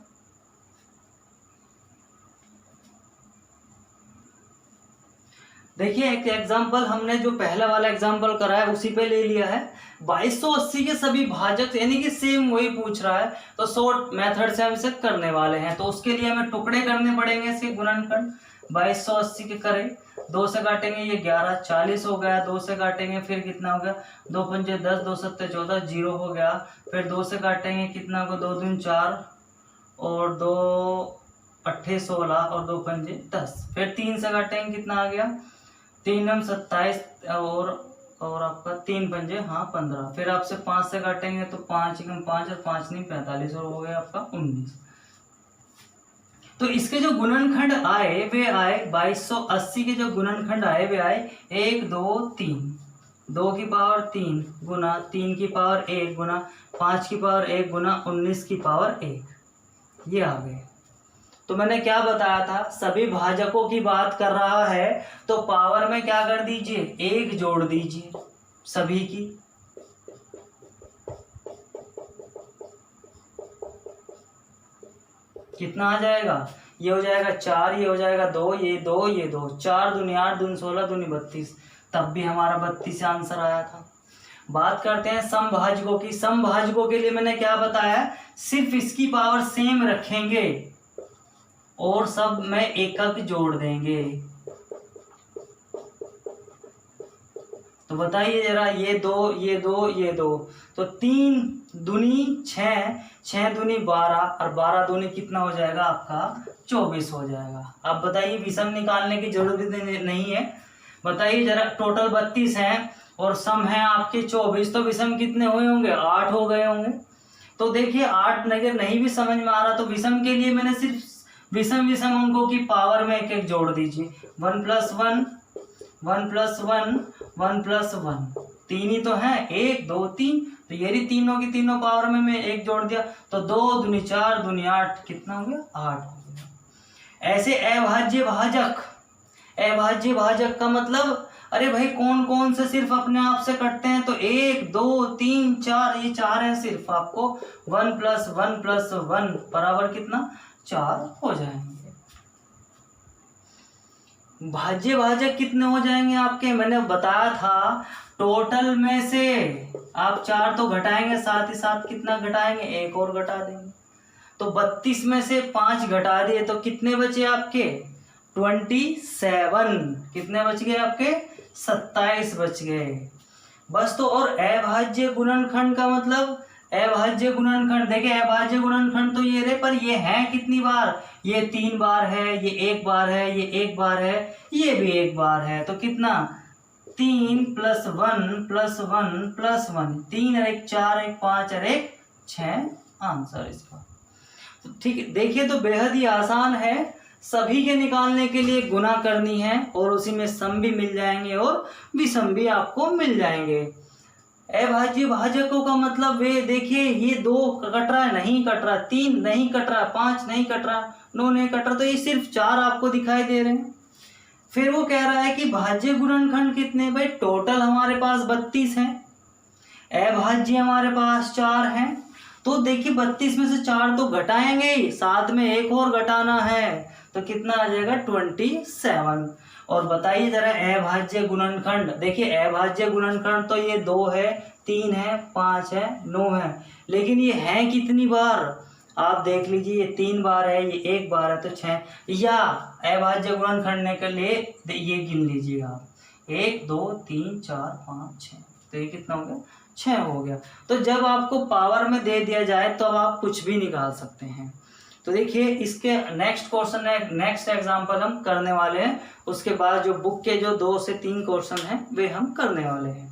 देखिए एक एग्जांपल हमने जो पहला वाला एग्जांपल करा है उसी पे ले लिया है, 2280 के सभी भाजक, यानी कि सेम वही पूछ रहा है। तो शॉर्ट मेथड से हम इसे करने वाले हैं, तो उसके लिए हमें टुकड़े करने पड़ेंगे इसके गुणनखंड। 2280 के करें 2 से काटेंगे ये 11, 40 हो गया। 2 से काटेंगे फिर कितना हो गया, 2 पंजे 10, 2 सत्ते 14, 0 हो गया। फिर 2 से काटेंगे कितना होगा, 2 दूनी 4 और 2 अट्ठे 16 और 2 पंजे 10। फिर 3 से काटेंगे कितना आ गया, 3 नम 27 और आपका 3 पंजे 15। फिर आपसे 5 से काटेंगे तो 5 एकम 5 और 5 नहीं 45 और हो गया आपका 19। तो इसके जो गुणनखंड आए वे आए 2280 के जो गुणनखंड आए वे आए 1 2 3, 2 की पावर 3 गुना 3 की पावर 1 गुना 5 की पावर 1 गुना 19 की पावर 1, ये आ गए। तो मैंने क्या बताया था, सभी भाजकों की बात कर रहा है तो पावर में क्या कर दीजिए, 1 जोड़ दीजिए सभी की। कितना आ जाएगा, ये हो जाएगा 4, ये हो जाएगा 2, ये 2, ये 2, 4 दूनी 8 दूनी 16 दूनी 32, तब भी हमारा 32 आंसर आया था। बात करते हैं समभाजकों की। समभाजकों के लिए मैंने क्या बताया, सिर्फ इसकी पावर सेम रखेंगे और सब में एकक जोड़ देंगे। तो बताइए जरा, ये 2 ये 2 ये 2, तो 3 दूनी 6, 6 दूनी 12 और 12 दूनी कितना हो जाएगा आपका 24 हो जाएगा। अब बताइए विषम निकालने की जरूरत नहीं है। बताइए जरा, टोटल 32 है और सम है आपके 24, तो विषम कितने हुए होंगे, 8 हो गए होंगे। तो देखिए 8 अगर नहीं भी समझ में आ रहा तो विषम के लिए मैंने सिर्फ विषम अंकों की पावर में एक एक जोड़ दीजिए। 1 + 1 1 + 1 1 + 1, 3 ही तो है, 1 2 3, तो ये तीनों की तीनों पावर में मैं एक जोड़ दिया तो 2 दूनी 4 दूनी 8, कितना हो गया 8 हो गया। ऐसे अभाज्य भाजक का मतलब, अरे भाई कौन कौन से सिर्फ अपने आप से कटते हैं, तो 1 2 3 4, ये 4 है सिर्फ, आपको 1 + 1 + 1 बराबर कितना 4 हो जाएंगे। भाज्य भाजक कितने हो जाएंगे आपके, मैंने बताया था टोटल में से आप 4 तो घटाएंगे, साथ ही साथ कितना घटाएंगे, 1 और घटा देंगे। तो 32 में से 5 घटा दिए तो कितने बचे आपके 27, कितने बच गए आपके 27 बच गए बस। तो और अभाज्य गुणनखंड का मतलब, अभाज्य गुणनखंड देखिए, अभाज्य गुणनखंड तो ये रहे, पर ये है कितनी बार, ये 3 बार है, ये 1 बार है, ये 1 बार है, ये भी 1 बार है, तो कितना 3 + 1 + 1 + 1, 3 और 1 4, 1 5 और 1 6 आंसर इसका। तो ठीक देखिए, तो बेहद ही आसान है, सभी के निकालने के लिए गुना करनी है और उसी में सम भी मिल जाएंगे और विषम भी आपको मिल जाएंगे। अभाज्य भाजकों का मतलब वे देखिए, ये 2 कट रहा है, नहीं कट रहा, 3 नहीं कट रहा, 5 नहीं कट रहा, 9 नहीं कट रहा, तो ये सिर्फ 4 आपको दिखाई दे रहे हैं। फिर वो कह रहा है कि भाज्य गुणनखंड कितने, भाई टोटल हमारे पास 32 हैं, अभाज्य हमारे पास 4 हैं, तो देखिए 32 में से 4 तो घटाएंगे, साथ में 1 और घटाना है, तो कितना आ जाएगा 27। और बताइए जरा अभाज्य गुणनखंड, देखिए अभाज्य गुणनखंड तो ये 2 है, 3 है, 5 है, 9 है, लेकिन ये है कितनी बार आप देख लीजिए, ये 3 बार है, ये 1 बार है, तो 6, या अभाज्य गुणनखंड के लिए ये गिन लीजिए आप, 1 2 3 4 5 6, तो ये कितना हो गया 6 हो गया। तो जब आपको पावर में दे दिया जाए तो अब आप कुछ भी निकाल सकते हैं। तो देखिए इसके नेक्स्ट क्वेश्चन है, नेक्स्ट एग्जांपल हम करने वाले हैं, उसके बाद जो बुक के जो 2 से 3 क्वेश्चन हैं वे हम करने वाले हैं।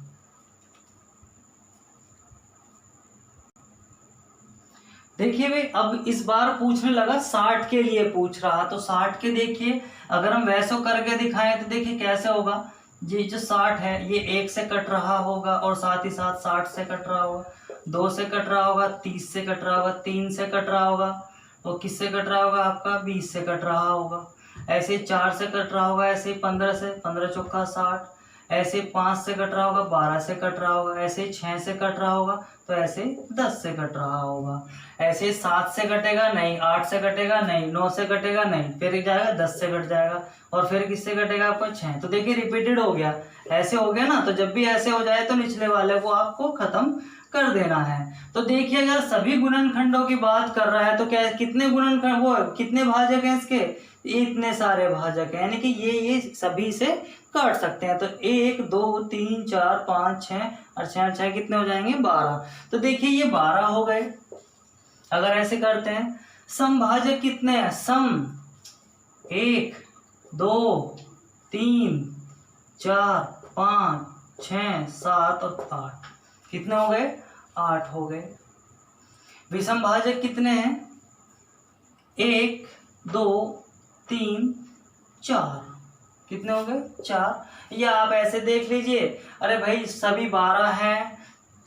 देखिए भाई, अब इस बार पूछने लगा 60 के लिए पूछ रहा, तो 60 के देखिए अगर हम वैसे करके दिखाएं तो देखिए कैसे होगा। ये जो 60 है ये 1 से कट रहा होगा और साथ ही साथ 60 से कट रहा होगा, 2 से कट रहा होगा, 30 से कट रहा होगा, 3 से कट रहा होगा, और किससे कट रहा होगा आपका 20 से कट रहा होगा, ऐसे 4 से कट रहा होगा, ऐसे 15 से, 15 चौका 60, ऐसे 5 से कट रहा होगा, 12 से कट रहा होगा, ऐसे 6 से कट रहा होगा, तो ऐसे 10 से कट रहा होगा, ऐसे 7 से कटेगा नहीं, 8 से कटेगा नहीं, 9 से कटेगा नहीं, फिर जाएगा 10 से कट जाएगा, और फिर किससे कटेगा आपका 6। तो देखिए रिपीटेड हो गया, ऐसे हो गया ना, तो जब भी ऐसे हो जाए तो निचले वाले को आपको खत्म कर देना है। तो देखिए अगर सभी गुणनखंडों की बात कर रहा है तो क्या कितने गुणनखंड, वो कितने भाजक हैं इसके इतने सारे भाजक हैं, यानी कि ये सभी से काट सकते हैं। तो 1 2 3 4 5 6 और 6 6 कितने हो जाएंगे 12। तो देखिए ये 12 हो गए। अगर ऐसे करते हैं समभाजक कितने हैं, सम 1 2 3 4 5 6 7 और 8 कितने हो गए 8 हो गए। विषम भाजक कितने हैं 1 2 3 4 कितने हो गए 4। या आप ऐसे देख लीजिए, अरे भाई सभी 12 हैं,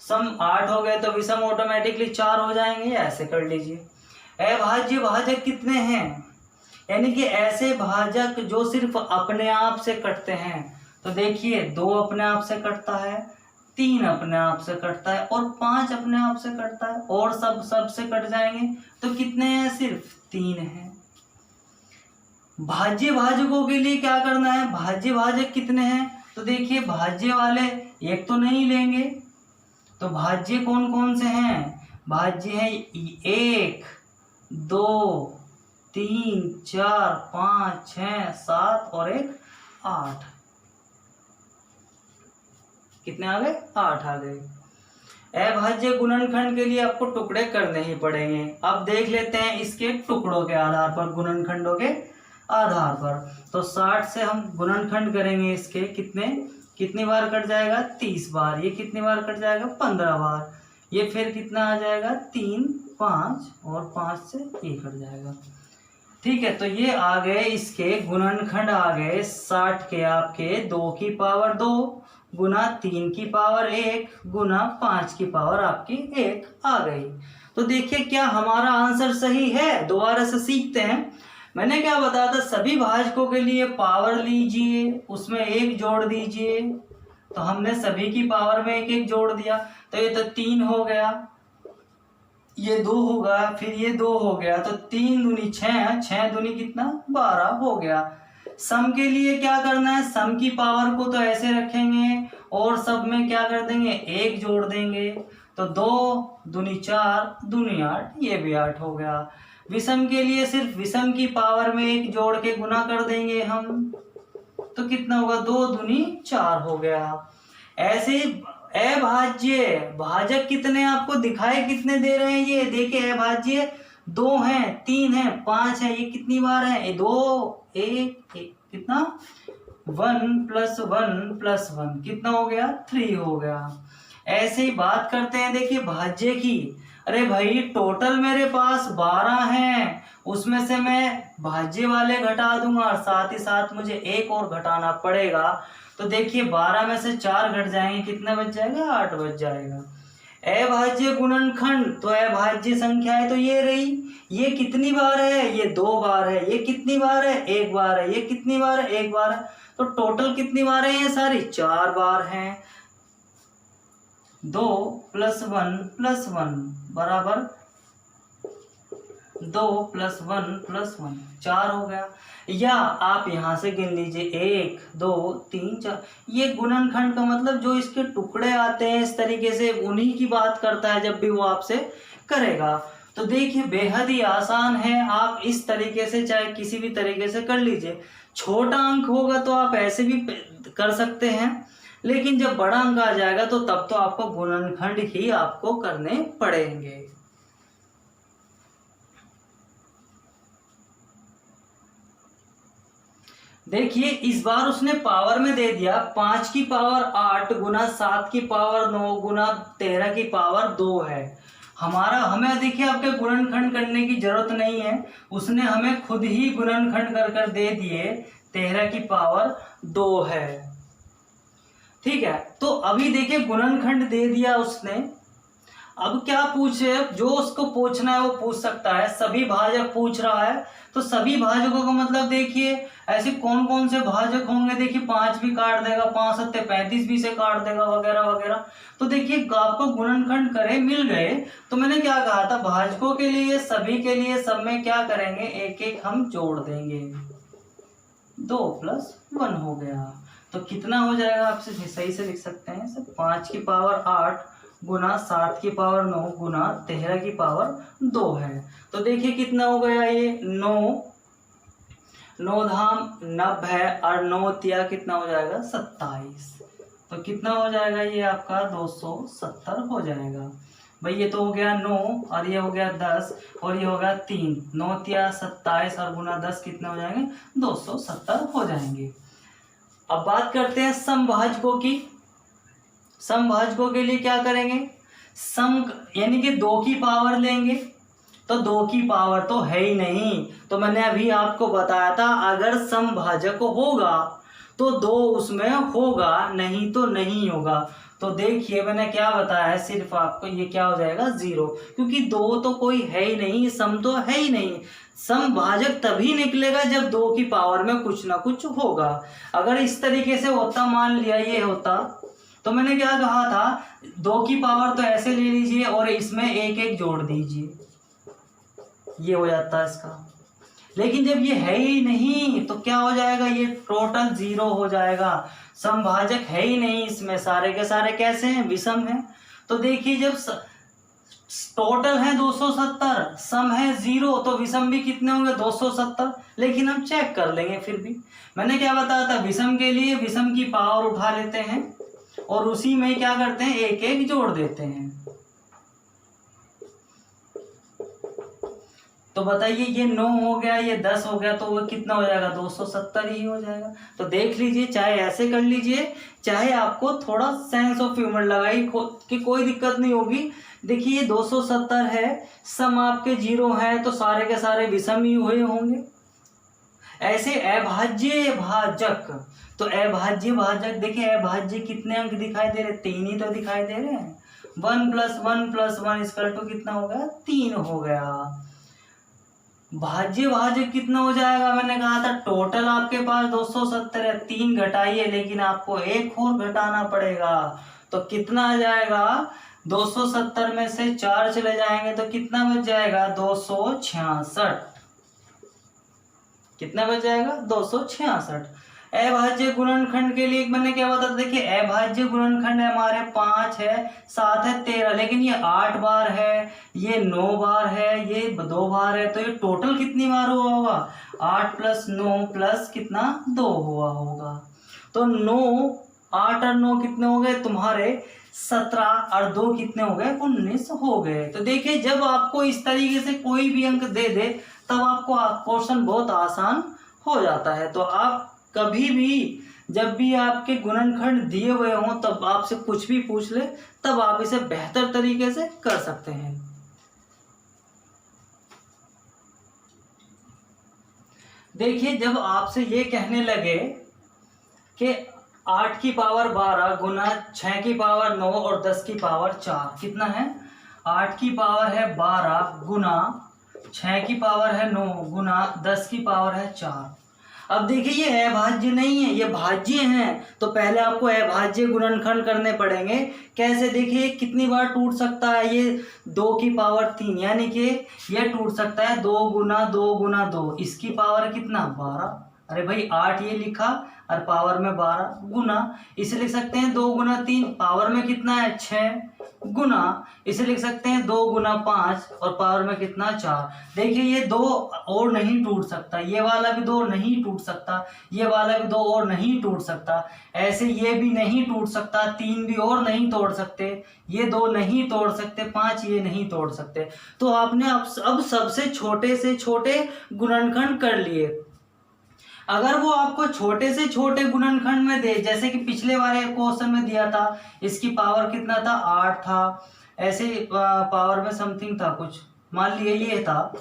सम 8 हो गए तो विषम ऑटोमेटिकली 4 हो जाएंगे, ऐसे कर लीजिए। अभाज्य भाजक कितने हैं, यानी कि ऐसे भाजक जो सिर्फ अपने आप से कटते हैं। तो देखिए 2 अपने आप से कटता है, 3 अपने आप से कटता है और 5 अपने आप से कटता है, और सब से कट जाएंगे। तो कितने हैं, सिर्फ 3 हैं। भाज्य भाजकों के लिए क्या करना है, भाज्य भाजक कितने हैं, तो देखिए भाज्य वाले एक तो नहीं लेंगे, तो भाज्य कौन कौन से हैं, भाज्य है 1 2 3 4 5 6 7 और 1 8। कितने आ गए 8 आ गए। अभाज्य गुणनखंड के लिए आपको टुकड़े करने ही पड़ेंगे। अब देख लेते हैं इसके टुकड़ों के आधार पर, गुणनखंडों के आधार पर। तो 60 से हम गुणनखंड करेंगे इसके, कितनी बार कट जाएगा 30 बार। ये कितनी बार कट जाएगा 15 बार। ये फिर कितना आ जाएगा 3 5 और 5 से ये कट जाएगा। ठीक है, तो ये आ गए इसके गुणनखंड आ गए 60 के आपके 2 की पावर 2 गुना 3 की पावर 1 गुना 5 की पावर आपकी 1 आ गई। तो देखिए क्या हमारा आंसर सही है। दोबारा से सीखते हैं। मैंने क्या बताया था, सभी भाजकों के लिए पावर लीजिए, उसमें 1 जोड़ दीजिए। तो हमने सभी की पावर में 1 1 जोड़ दिया, तो ये तो 3 हो गया, ये 2 होगा, फिर ये 2 हो गया, तो 3 दूनी 6, 6 दूनी कितना 12 हो गया। सम के लिए क्या करना है, सम की पावर को तो ऐसे रखेंगे और सब में क्या कर देंगे 1 जोड़ देंगे। तो 2 दूनी 4 दूनी 8, ये भी 8 हो गया। विषम के लिए सिर्फ विषम की पावर में 1 जोड़ के गुना कर देंगे हम, तो कितना होगा 2 दूनी 4 हो गया। ऐसे अभाज्य भाजक कितने आपको दिखाए, कितने दे रहे हैं, ये देखिए अभाज्य 2 हैं 3 हैं 5 है, ये कितनी बार है 2 1 कितना 1 + 1 + 1 कितना हो गया 3 हो गया। ऐसे ही बात करते हैं देखिए भाज्य की। अरे भाई टोटल मेरे पास 12 हैं, उसमें से मैं भाज्य वाले घटा दूंगा और साथ ही साथ मुझे 1 और घटाना पड़ेगा। तो देखिए 12 में से 4 घट जाएंगे, कितना बच जाएगा 8 बच जाएगा। अभाज्य गुणनखंड, तो अभाज्य संख्या है तो ये रही, ये कितनी बार है, ये 2 बार है, ये कितनी बार है 1 बार है, ये कितनी बार है 1 बार है। तो टोटल कितनी बार है ये सारी 4 बार हैं। 2 + 1 + 1 बराबर 2 + 1 + 1 4 हो गया। या आप यहां से गिन लीजिए 1 2 3 4। ये गुणनखंड का मतलब जो इसके टुकड़े आते हैं इस तरीके से, उन्हीं की बात करता है जब भी वो आपसे करेगा। तो देखिए बेहद ही आसान है, आप इस तरीके से चाहे किसी भी तरीके से कर लीजिए। छोटा अंक होगा तो आप ऐसे भी कर सकते हैं, लेकिन जब बड़ा अंक आ जाएगा तो तब तो आपको गुणनखंड ही आपको करने पड़ेंगे। देखिए इस बार उसने पावर में दे दिया 5 की पावर 8 गुना 7 की पावर 9 गुना 13 की पावर 2 है। हमें देखिए आपके गुणनखंड करने की जरूरत नहीं है, उसने हमें खुद ही गुणनखंड कर कर दे दिए 13 की पावर 2 है। ठीक है, तो अभी देखिए गुणनखंड दे दिया उसने। अब क्या पूछे, जो उसको पूछना है वो पूछ सकता है। सभी भाजक पूछ रहा है, तो सभी भाजकों का मतलब देखिए ऐसे कौन कौन से भाजक होंगे। देखिए 5 भी काट देगा, 5 × 7 = 35 भी से काट देगा वगैरह वगैरह। तो देखिए आपको गुणनखंड करे मिल गए। तो मैंने क्या कहा था, भाजकों के लिए सभी के लिए सब में क्या करेंगे 1 1 हम जोड़ देंगे। 2 + 1 हो गया। तो कितना हो जाएगा, आपसे सही से लिख सकते हैं सब 5 की पावर 8 गुना 7 की पावर 9 गुना 13 की पावर 2 है। तो देखिए कितना हो गया ये 9 9 धाम 90 है और 9 तिया कितना हो जाएगा 27। तो कितना हो जाएगा ये आपका 270 हो जाएगा। भाई ये तो हो गया 9 और ये हो गया 10 और ये हो गया 3, 9 तिया 27 और गुना 10 कितना हो जाएंगे 270 हो जाएंगे। अब बात करते हैं समभाजकों की। समभाजकों के लिए क्या करेंगे, सम यानी कि 2 की पावर लेंगे। तो 2 की पावर तो है ही नहीं, तो मैंने अभी आपको बताया था अगर समभाजक होगा तो 2 उसमें होगा, नहीं तो नहीं होगा। तो देखिए मैंने क्या बताया है, सिर्फ आपको ये क्या हो जाएगा 0, क्योंकि 2 तो कोई है ही नहीं, सम तो है ही नहीं। समभाजक तभी निकलेगा जब 2 की पावर में कुछ ना कुछ होगा। अगर इस तरीके से होता, मान लिया ये होता, तो मैंने क्या कहा था 2 की पावर तो ऐसे ले लीजिए और इसमें 1 1 जोड़ दीजिए, ये हो जाता है इसका। लेकिन जब ये है ही नहीं तो क्या हो जाएगा, ये टोटल 0 हो जाएगा। समभाजक है ही नहीं इसमें, सारे के सारे कैसे हैं, विषम हैं। तो देखिए जब टोटल है 270, सम है 0, तो विषम भी कितने होंगे 270। लेकिन हम चेक कर लेंगे फिर भी। मैंने क्या बताया था, विषम के लिए विषम की पावर उठा लेते हैं और उसी में क्या करते हैं 1 1 जोड़ देते हैं। तो बताइए ये 9 हो गया, ये 10 हो गया, तो वो कितना हो जाएगा 270 ही हो जाएगा। तो देख लीजिए, चाहे ऐसे कर लीजिए, चाहे आपको थोड़ा सेंस ऑफ ह्यूमर लगाई कि कोई दिक्कत नहीं होगी। देखिए 270 है, सम आपके 0 है, तो सारे के सारे विषम ही हुए होंगे। ऐसे अभाज्य भाजक, तो अभाज्य भाजक देखिए, अभाज्य कितने अंक दिखाई दे रहे, 3 ही तो दिखाई दे रहे हैं। 1 + 1 + 1 इक्वल टू कितना हो गया 3 हो गया। भाज्य भाजक कितना हो जाएगा, मैंने कहा था टोटल आपके पास 270 है, 3 घटाइए, लेकिन आपको 1 और घटाना पड़ेगा। तो कितना आ जाएगा, 270 में से 4 चले जाएंगे तो कितना बच जाएगा 266। कितना बच जाएगा 266। अभाज्य गुणनखंड के लिए मैंने क्या बताया, देखिए अभाज्य गुणनखंड हमारे 5 है, 7 है, 13, लेकिन ये 8 बार है, ये 9 बार है, ये 2 बार है, तो ये टोटल कितनी बार हुआ होगा 8 + 9 + कितना 2 हुआ होगा। तो 9, 8 और 9 कितने हो गए तुम्हारे 17 और 2 कितने हो गए 19 हो गए। तो देखिए जब आपको इस तरीके से कोई भी अंक दे दे तब आपको क्वेश्चन बहुत आसान हो जाता है। तो आप कभी भी जब भी आपके गुणनखंड दिए हुए हों तब आपसे कुछ भी पूछ ले, तब आप इसे बेहतर तरीके से कर सकते हैं। देखिए जब आपसे ये कहने लगे कि 8 की पावर 12 गुना 6 की पावर 9 और 10 की पावर 4 कितना है, 8 की पावर है 12 गुना 6 की पावर है 9 गुना 10 की पावर है 4। अब देखिए ये अभाज्य नहीं है, ये भाज्य हैं, तो पहले आपको अभाज्य गुणनखंड करने पड़ेंगे। कैसे, देखिए कितनी बार टूट सकता है, ये 2 की पावर 3, यानी कि ये टूट सकता है 2 गुना 2 गुना 2, इसकी पावर कितना 12। अरे भाई 8 ये लिखा और पावर में 12 गुना, इसे लिख सकते हैं 2 गुना 3, पावर में कितना है 6 गुना, इसे लिख सकते हैं 2 गुना 5 और पावर में कितना 4। देखिए ये 2 और नहीं टूट सकता, ये वाला भी 2 नहीं टूट सकता, ये वाला भी 2 और नहीं टूट सकता, ऐसे ये भी नहीं टूट सकता, 3 भी और नहीं तोड़ सकते, ये 2 नहीं तोड़ सकते, 5 ये नहीं तोड़ सकते। तो आपने अब सबसे छोटे से छोटे गुणनखंड कर लिए। अगर वो आपको छोटे से छोटे गुणनखंड में दे, जैसे कि पिछले वाले क्वेश्चन में दिया था, इसकी पावर कितना था 8 था, ऐसे पावर में समथिंग था कुछ, मान लिए ये था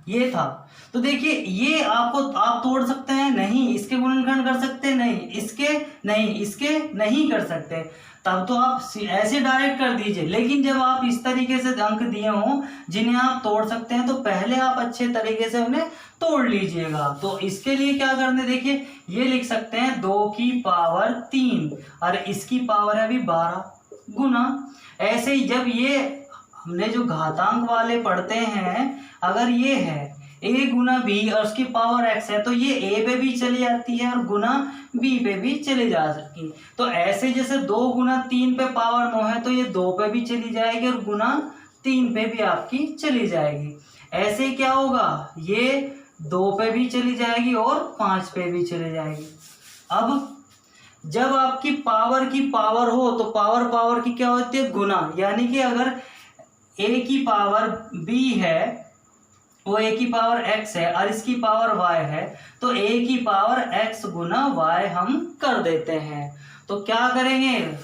ये था, तो देखिए ये आपको आप तोड़ सकते हैं नहीं, इसके गुणनखंड कर सकते नहीं, इसके नहीं कर सकते, तब तो आप ऐसे डायरेक्ट कर दीजिए। लेकिन जब आप इस तरीके से अंक दिए हों जिन्हें आप तोड़ सकते हैं, तो पहले आप अच्छे तरीके से उन्हें तोड़ लीजिएगा। तो इसके लिए क्या करने, देखिए ये लिख सकते हैं 2 की पावर 3 और इसकी पावर है अभी 12 गुना। ऐसे ही जब ये हमने जो घातांक वाले पढ़ते हैं, अगर ये है a गुना b और उसकी पावर x है, तो ये a पे भी चली जाती है और गुना b पे भी चली जा सकती। तो ऐसे जैसे 2 गुना 3 पे पावर 9 है, तो ये 2 पे भी चली जाएगी और गुना 3 पे भी आपकी चली जाएगी। ऐसे क्या होगा, ये 2 पे भी चली जाएगी और 5 पे भी चली जाएगी। अब जब आपकी पावर हो तो पावर की क्या होती है, गुना। यानी कि अगर a की पावर b है, वो a की पावर x है और इसकी पावर y है, तो a की पावर x गुना y हम कर देते हैं। तो क्या करेंगे,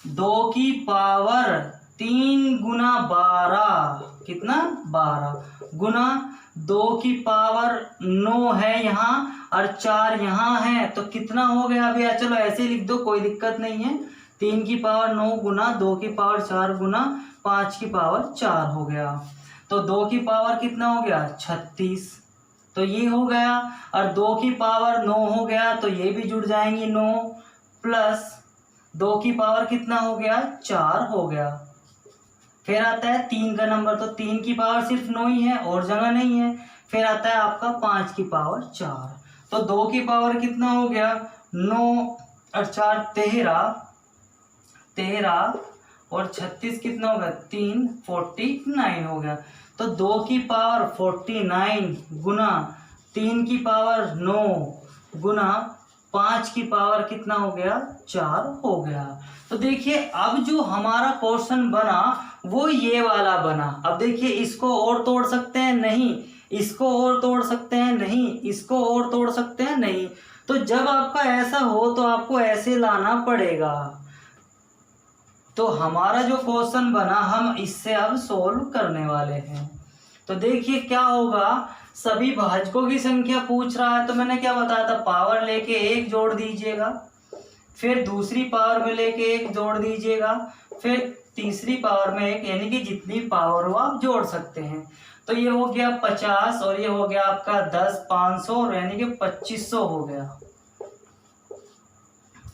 2 की पावर 3 गुना 12, कितना 12 गुना 2 की पावर 9 है यहाँ और 4 यहाँ है, तो कितना हो गया भैया, चलो ऐसे ही लिख दो, कोई दिक्कत नहीं है। 3 की पावर 9 गुना 2 की पावर 4 गुना 5 की पावर 4 हो गया, तो 2 की पावर कितना हो गया 36, तो ये हो गया। और 2 की पावर 9 हो गया तो ये भी जुड़ जाएंगी 9, प्लस 2 की पावर कितना हो गया 4 हो गया। फिर आता है 3 का नंबर, तो 3 की पावर सिर्फ 9 ही है और जगह नहीं है। फिर आता है आपका 5 की पावर 4, तो 2 की पावर कितना हो गया 9 और 4 13 और 36 कितना होगा 3 49 हो गया। तो 2 की पावर 49 गुना 3 की पावर 9 गुना 5 की पावर कितना हो गया 4 हो गया। तो देखिए अब जो हमारा क्वेश्चन बना वो ये वाला बना। अब देखिए इसको और तोड़ सकते हैं नहीं, इसको और तोड़ सकते हैं नहीं, इसको और तोड़ सकते हैं नहीं। तो जब आपका ऐसा हो तो आपको ऐसे लाना पड़ेगा। तो हमारा जो क्वेश्चन बना हम इससे अब सोल्व करने वाले हैं। तो देखिए क्या होगा, सभी भाजकों की संख्या पूछ रहा है, तो मैंने क्या बताया था, पावर लेके 1 जोड़ दीजिएगा, फिर दूसरी पावर में लेके 1 जोड़ दीजिएगा, फिर तीसरी पावर में 1, यानी कि जितनी पावर हो आप जोड़ सकते हैं। तो ये हो गया 50 और ये हो गया आपका 10, 500 यानी कि 2500 हो गया।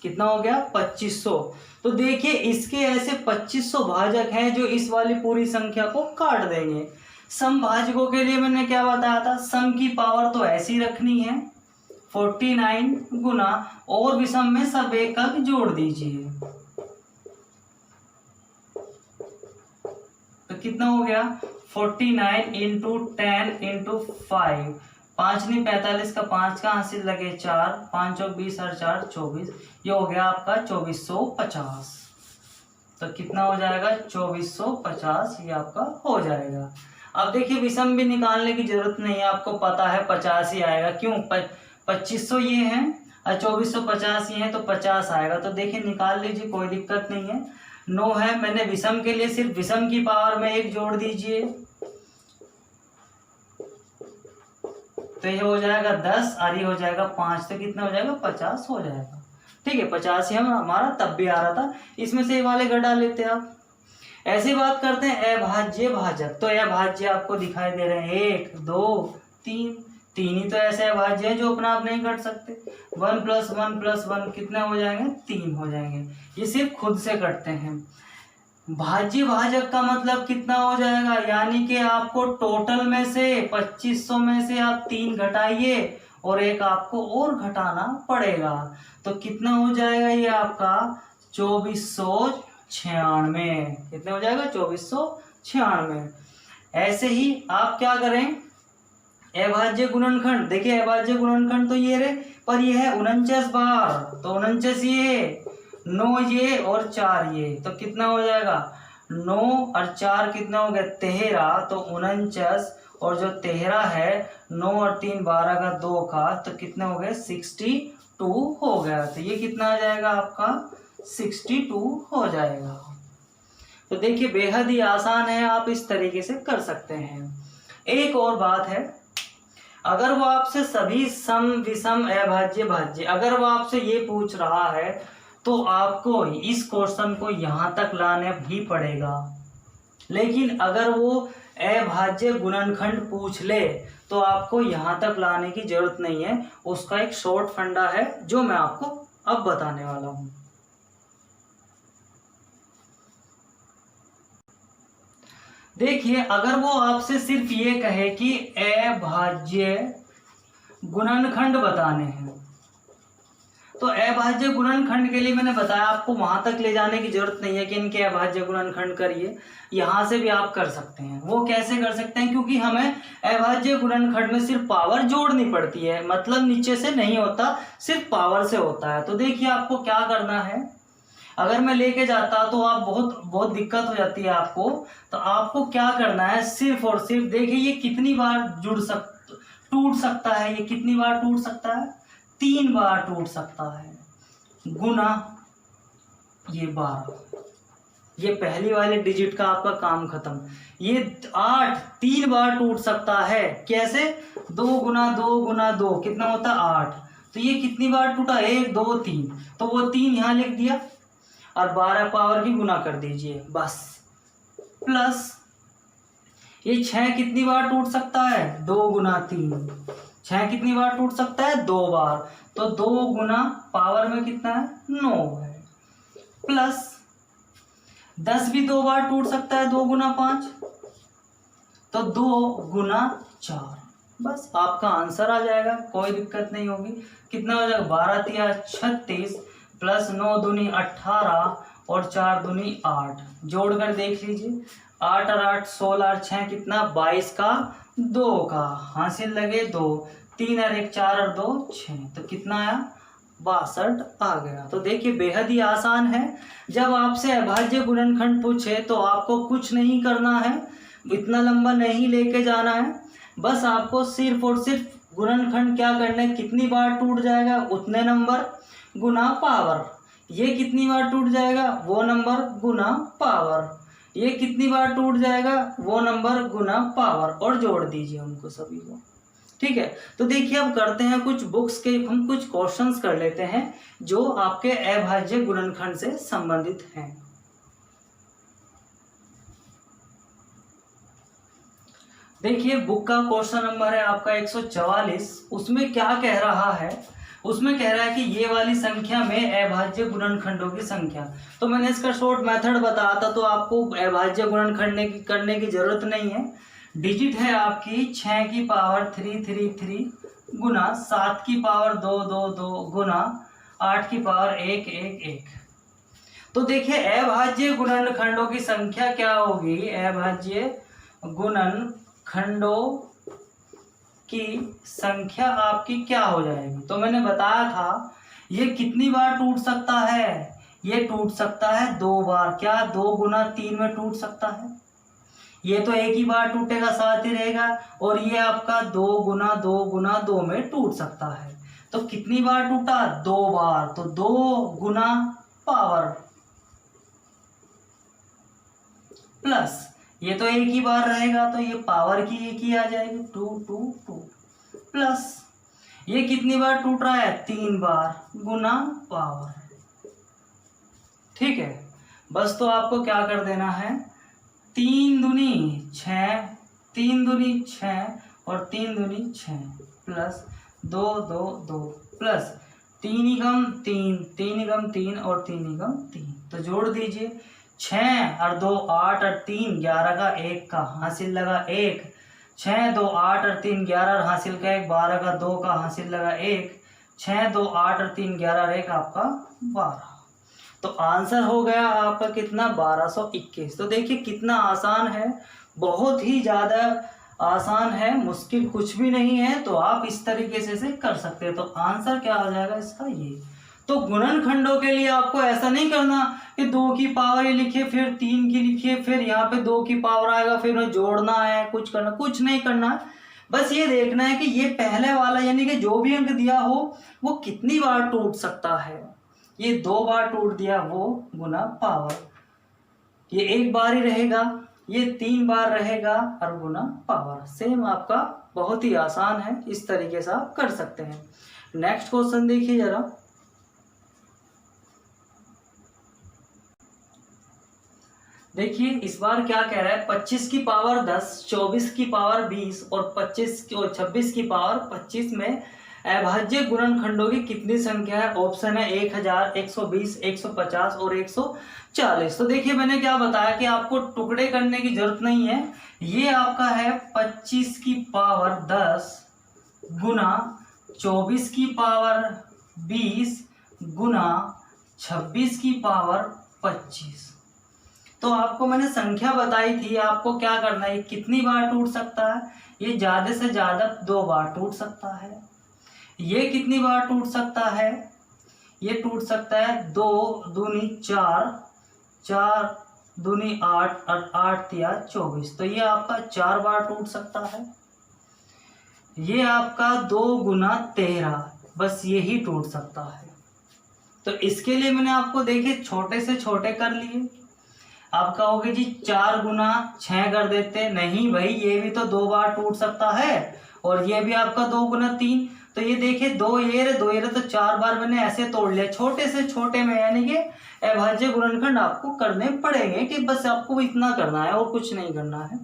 कितना हो गया 2500। तो देखिए इसके ऐसे 2500 भाजक हैं जो इस वाली पूरी संख्या को काट देंगे। सम भाजकों के लिए मैंने क्या बताया था, सम की पावर तो ऐसी रखनी है 49 गुना और विषम में सब एक अंक जोड़ दीजिए, तो कितना हो गया 49 इंटू 10 इंटू 5, 5 नहीं 45 का 5 का हासिल लगे 4, 5 चौक 20 और 4 24, ये हो गया आपका 2450। तो कितना हो जाएगा 2450, ये आपका हो जाएगा। अब देखिए विषम भी निकालने की जरूरत नहीं है, आपको पता है 50 ही आएगा। क्यों 2500 ये है और 2450 ये है, तो 50 आएगा। तो देखिए निकाल लीजिए, कोई दिक्कत नहीं है। 9 है, मैंने विषम के लिए सिर्फ विषम की पावर में 1 जोड़ दीजिए, तो ये हो जाएगा 10 और ये हो जाएगा 5, तो कितना हो जाएगा 50 हो जाएगा। ठीक है 50 ही हमारा तब भी आ रहा था, इसमें से ये वाले घटा लेते हैं आप। ऐसी बात करते हैं अभाज्य भाजक। तो अभाज्य आपको दिखाई दे रहे हैं 1 2 3, 3 ही तो ऐसे अभाज्य है जो अपना आप नहीं घट सकते। 1 + 1 + 1 कितने हो जाएंगे 3 हो जाएंगे, ये सिर्फ खुद से कटते हैं। भाज्य भाजक का मतलब कितना हो जाएगा, यानी कि आपको टोटल में से 2500 में से आप 3 घटाइए और 1 आपको और घटाना पड़ेगा, तो कितना हो जाएगा ये आपका 2496। कितने हो जाएगा 2496। ऐसे ही आप क्या करें, अभाज्य गुणनखंड, देखिए अभाज्य गुणनखंड तो ये रे, पर ये है 49 बार, तो 49 ये 9 ये और 4 ये, तो कितना हो जाएगा 9 और 4 कितना हो गया 13, तो 49 और जो 13 है 9 और 3 12 का 2 का, तो कितना हो गया 62 हो गया। तो ये कितना आ जाएगा आपका 62 हो जाएगा। तो देखिए बेहद ही आसान है, आप इस तरीके से कर सकते हैं। एक और बात है, अगर वो आपसे सभी सम विषम अभाज्य भाज्य अगर वो आपसे ये पूछ रहा है तो आपको इस क्वेश्चन को यहाँ तक लाना भी पड़ेगा। लेकिन अगर वो अभाज्य गुणनखंड पूछ ले तो आपको यहाँ तक लाने की जरूरत नहीं है, उसका एक शॉर्ट फंडा है जो मैं आपको अब बताने वाला हूँ। देखिए अगर वो आपसे सिर्फ ये कहे कि अभाज्य गुणनखंड बताने हैं, तो अभाज्य गुणनखंड के लिए मैंने बताया आपको वहां तक ले जाने की जरूरत नहीं है कि इनके अभाज्य गुणनखंड करिए, यहाँ से भी आप कर सकते हैं। वो कैसे कर सकते हैं, क्योंकि हमें अभाज्य गुणनखंड में सिर्फ पावर जोड़नी पड़ती है, मतलब नीचे से नहीं होता, सिर्फ पावर से होता है। तो देखिए आपको क्या करना है, अगर मैं लेके जाता तो आप बहुत दिक्कत हो जाती है आपको। तो आपको क्या करना है, सिर्फ और सिर्फ देखिए ये कितनी बार टूट सकता है, ये कितनी बार टूट सकता है, 3 बार टूट सकता है, गुना ये 12, ये पहली वाले डिजिट का आपका काम खत्म। ये 8 3 बार टूट सकता है, कैसे, 2 गुना 2 गुना 2 कितना होता है 8। तो ये कितनी बार टूटा, 1 2 3, तो वो 3 यहां लिख दिया और 12 पावर की गुना कर दीजिए बस। प्लस ये 6 कितनी बार टूट सकता है, 2 गुना 3, 6 कितनी बार टूट सकता है, 2 बार, तो 2 गुना पावर में कितना है, 9 है। प्लस 10 भी 2 बार टूट सकता है, 2 गुना 5, तो 2 गुना 4, बस आपका आंसर आ जाएगा, कोई दिक्कत नहीं होगी। कितना हो जाएगा, 12 तिया 36 प्लस 9 दूनी 18 और 4 दूनी 8, जोड़कर देख लीजिए, 8 और 8 16 और 6 कितना, 22 का 2 का हासिल लगे 2, 3 और 1 4 और 2 6, तो कितना आया, 62 आ गया। तो देखिए बेहद ही आसान है। जब आपसे अभाज्य गुणनखंड पूछे तो आपको कुछ नहीं करना है, इतना लंबा नहीं लेके जाना है, बस आपको सिर्फ और सिर्फ गुणनखंड क्या करना है, कितनी बार टूट जाएगा उतने नंबर गुना पावर, ये कितनी बार टूट जाएगा वो नंबर गुना पावर, ये कितनी बार टूट जाएगा वो नंबर गुना पावर, और जोड़ दीजिए उनको सभी को। ठीक है, तो देखिए अब करते हैं कुछ बुक्स के, हम कुछ क्वेश्चंस कर लेते हैं जो आपके अभाज्य गुणनखंड से संबंधित हैं। देखिए बुक का क्वेश्चन नंबर है आपका 144, उसमें क्या कह रहा है, उसमें कह रहा है कि ये वाली संख्या में अभाज्य गुणनखंडों की संख्या। तो मैंने इसका शॉर्ट मेथड बताया था, तो आपको अभाज्य गुणनखंड करने की जरूरत नहीं है। डिजिट है आपकी 6 की पावर 333 गुना 7 की पावर 222 गुना 8 की पावर 111। तो देखिए अभाज्य गुणनखंडों की संख्या क्या होगी, अभाज्य गुणनखंडों की संख्या आपकी क्या हो जाएगी। तो मैंने बताया था ये कितनी बार टूट सकता है, ये टूट सकता है 2 बार, क्या 2 गुना 3 में टूट सकता है, ये तो एक ही बार टूटेगा, साथ ही रहेगा, और ये आपका 2 गुना 2 गुना 2 में टूट सकता है। तो कितनी बार टूटा, 2 बार, तो 2 गुना पावर प्लस ये तो एक ही बार रहेगा, तो ये पावर की एक ही आ जाएगी, 2 2 2 प्लस ये कितनी बार टूट रहा है, 3 बार गुना पावर। ठीक है, बस तो आपको क्या कर देना है, 3 दूनी 6, 3 दूनी 6 और 3 दूनी 6 प्लस 2 2 2 प्लस 3 एकम 3, 3 एकम 3 और 3 एकम 3, तो जोड़ दीजिए, 6 और 2 8 और 3 11 का 1 का हासिल लगा 1, 6 2 8 और 3 11 और हासिल का 1, 12 का 2 का हासिल लगा 1, 6 2 8 और 3 11 और 1 आपका 12। तो आंसर हो गया आपका कितना, 1221। तो देखिए कितना आसान है, बहुत ही ज़्यादा आसान है, मुश्किल कुछ भी नहीं है, तो आप इस तरीके से कर सकते हैं। तो आंसर क्या आ जाएगा इसका, ये। तो गुणनखंडों के लिए आपको ऐसा नहीं करना कि 2 की पावर ये लिखिए फिर 3 की लिखिए फिर यहाँ पे 2 की पावर आएगा फिर उन्हें जोड़ना है, कुछ नहीं करना है, बस ये देखना है कि ये पहले वाला यानी कि जो भी अंक दिया हो वो कितनी बार टूट सकता है। ये 2 बार टूट दिया वो गुना पावर, ये 1 बार ही रहेगा, ये 3 बार रहेगा और गुना पावर। सेम आपका बहुत ही आसान है, इस तरीके से आप कर सकते हैं। नेक्स्ट क्वेश्चन देखिए जरा, देखिए इस बार क्या कह रहा है, 25 की पावर 10, 24 की पावर 20 और 26 की पावर 25 में अभाज्य गुणनखंडों की कितनी संख्या है। ऑप्शन है 1000, 120, 150 और 140। तो देखिए मैंने क्या बताया कि आपको टुकड़े करने की जरूरत नहीं है, ये आपका है 25 की पावर 10 गुना 24 की पावर 20 गुना 26 की पावर 25। तो आपको मैंने संख्या बताई थी, आपको क्या करना है, कितनी बार टूट सकता है, ये ज़्यादा से ज़्यादा 2 बार टूट सकता है। ये कितनी बार टूट सकता है, ये टूट सकता है 2 दूनी 4, 4 दूनी 8 और 8 तिया 24, तो ये आपका 4 बार टूट सकता है। ये आपका 2 गुना 13, बस यही टूट सकता है। तो इसके लिए मैंने आपको देखे छोटे से छोटे कर लिए। आप कहोगे जी 4 गुना 6 कर देते, नहीं भाई ये भी तो 2 बार टूट सकता है, और ये भी आपका 2 गुना 3, तो ये देखिए 2 येर तो 4 बार मैंने ऐसे तोड़ लिया छोटे से छोटे में, यानी कि अभाज्य गुणनखंड आपको करने पड़ेंगे कि बस आपको इतना करना है और कुछ नहीं करना है।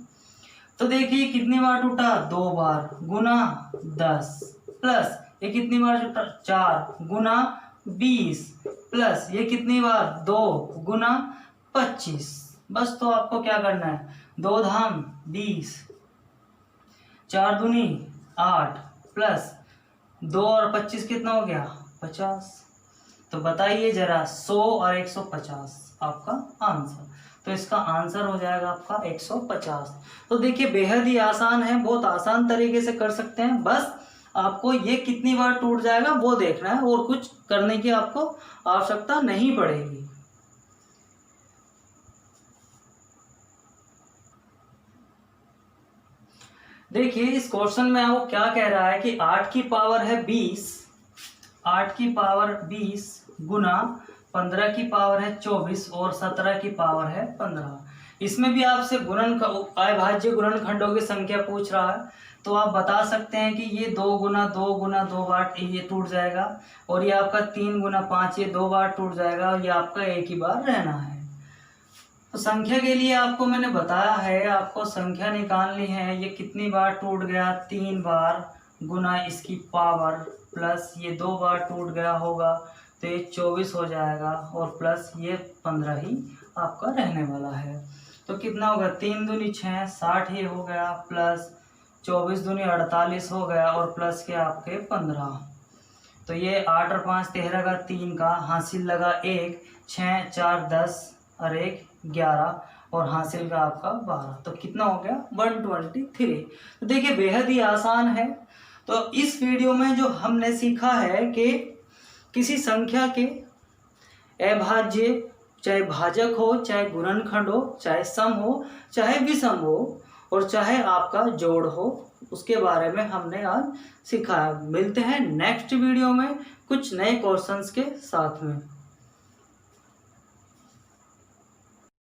तो देखिए कितनी बार टूटा, 2 बार, गुना 10 प्लस ये कितनी बार टूटा, 4 गुना 20 प्लस ये कितनी बार, 2 गुना 25। बस तो आपको क्या करना है, 2 धाम 20, 4 दूनी 8 प्लस 2 और 25 कितना हो गया, 50। तो बताइए जरा 100 और 150 आपका आंसर। तो इसका आंसर हो जाएगा आपका 150। तो देखिए बेहद ही आसान है, बहुत आसान तरीके से कर सकते हैं। बस आपको ये कितनी बार टूट जाएगा वो देखना है, और कुछ करने की आपको आवश्यकता नहीं पड़ेगी। देखिए इस क्वेश्चन में वो क्या कह रहा है कि 8 की पावर है 20, 8 की पावर 20 गुना 15 की पावर है 24 और 17 की पावर है 15। इसमें भी आपसे अविभाज्य गुणनखंडों की संख्या पूछ रहा है, तो आप बता सकते हैं कि ये 2 गुना 2 गुना 2 बार ये टूट जाएगा, और ये आपका 3 गुना 5 ये 2 बार टूट जाएगा, और ये आपका एक ही बार रहना है। तो संख्या के लिए आपको मैंने बताया है, आपको संख्या निकालनी है, ये कितनी बार टूट गया, 3 बार गुना इसकी पावर प्लस ये 2 बार टूट गया होगा, तो ये 24 हो जाएगा, और प्लस ये 15 ही आपका रहने वाला है। तो कितना होगा, 3 दूनी 6 60 ही हो गया, प्लस 24 दूनी 48 हो गया, और प्लस के आपके 15। तो ये 8 और 5 13 का 3 का हासिल लगा 1, 6 4 10 और 1 11, और हासिल का आपका 12। तो कितना हो गया, 123। तो देखिए बेहद ही आसान है। तो इस वीडियो में जो हमने सीखा है कि किसी संख्या के अभाज्य, चाहे भाजक हो, चाहे गुणनखंड हो, चाहे सम हो, चाहे विषम हो, और चाहे आपका जोड़ हो, उसके बारे में हमने आज सीखा है। मिलते हैं नेक्स्ट वीडियो में कुछ नए क्वेश्चंस के साथ में।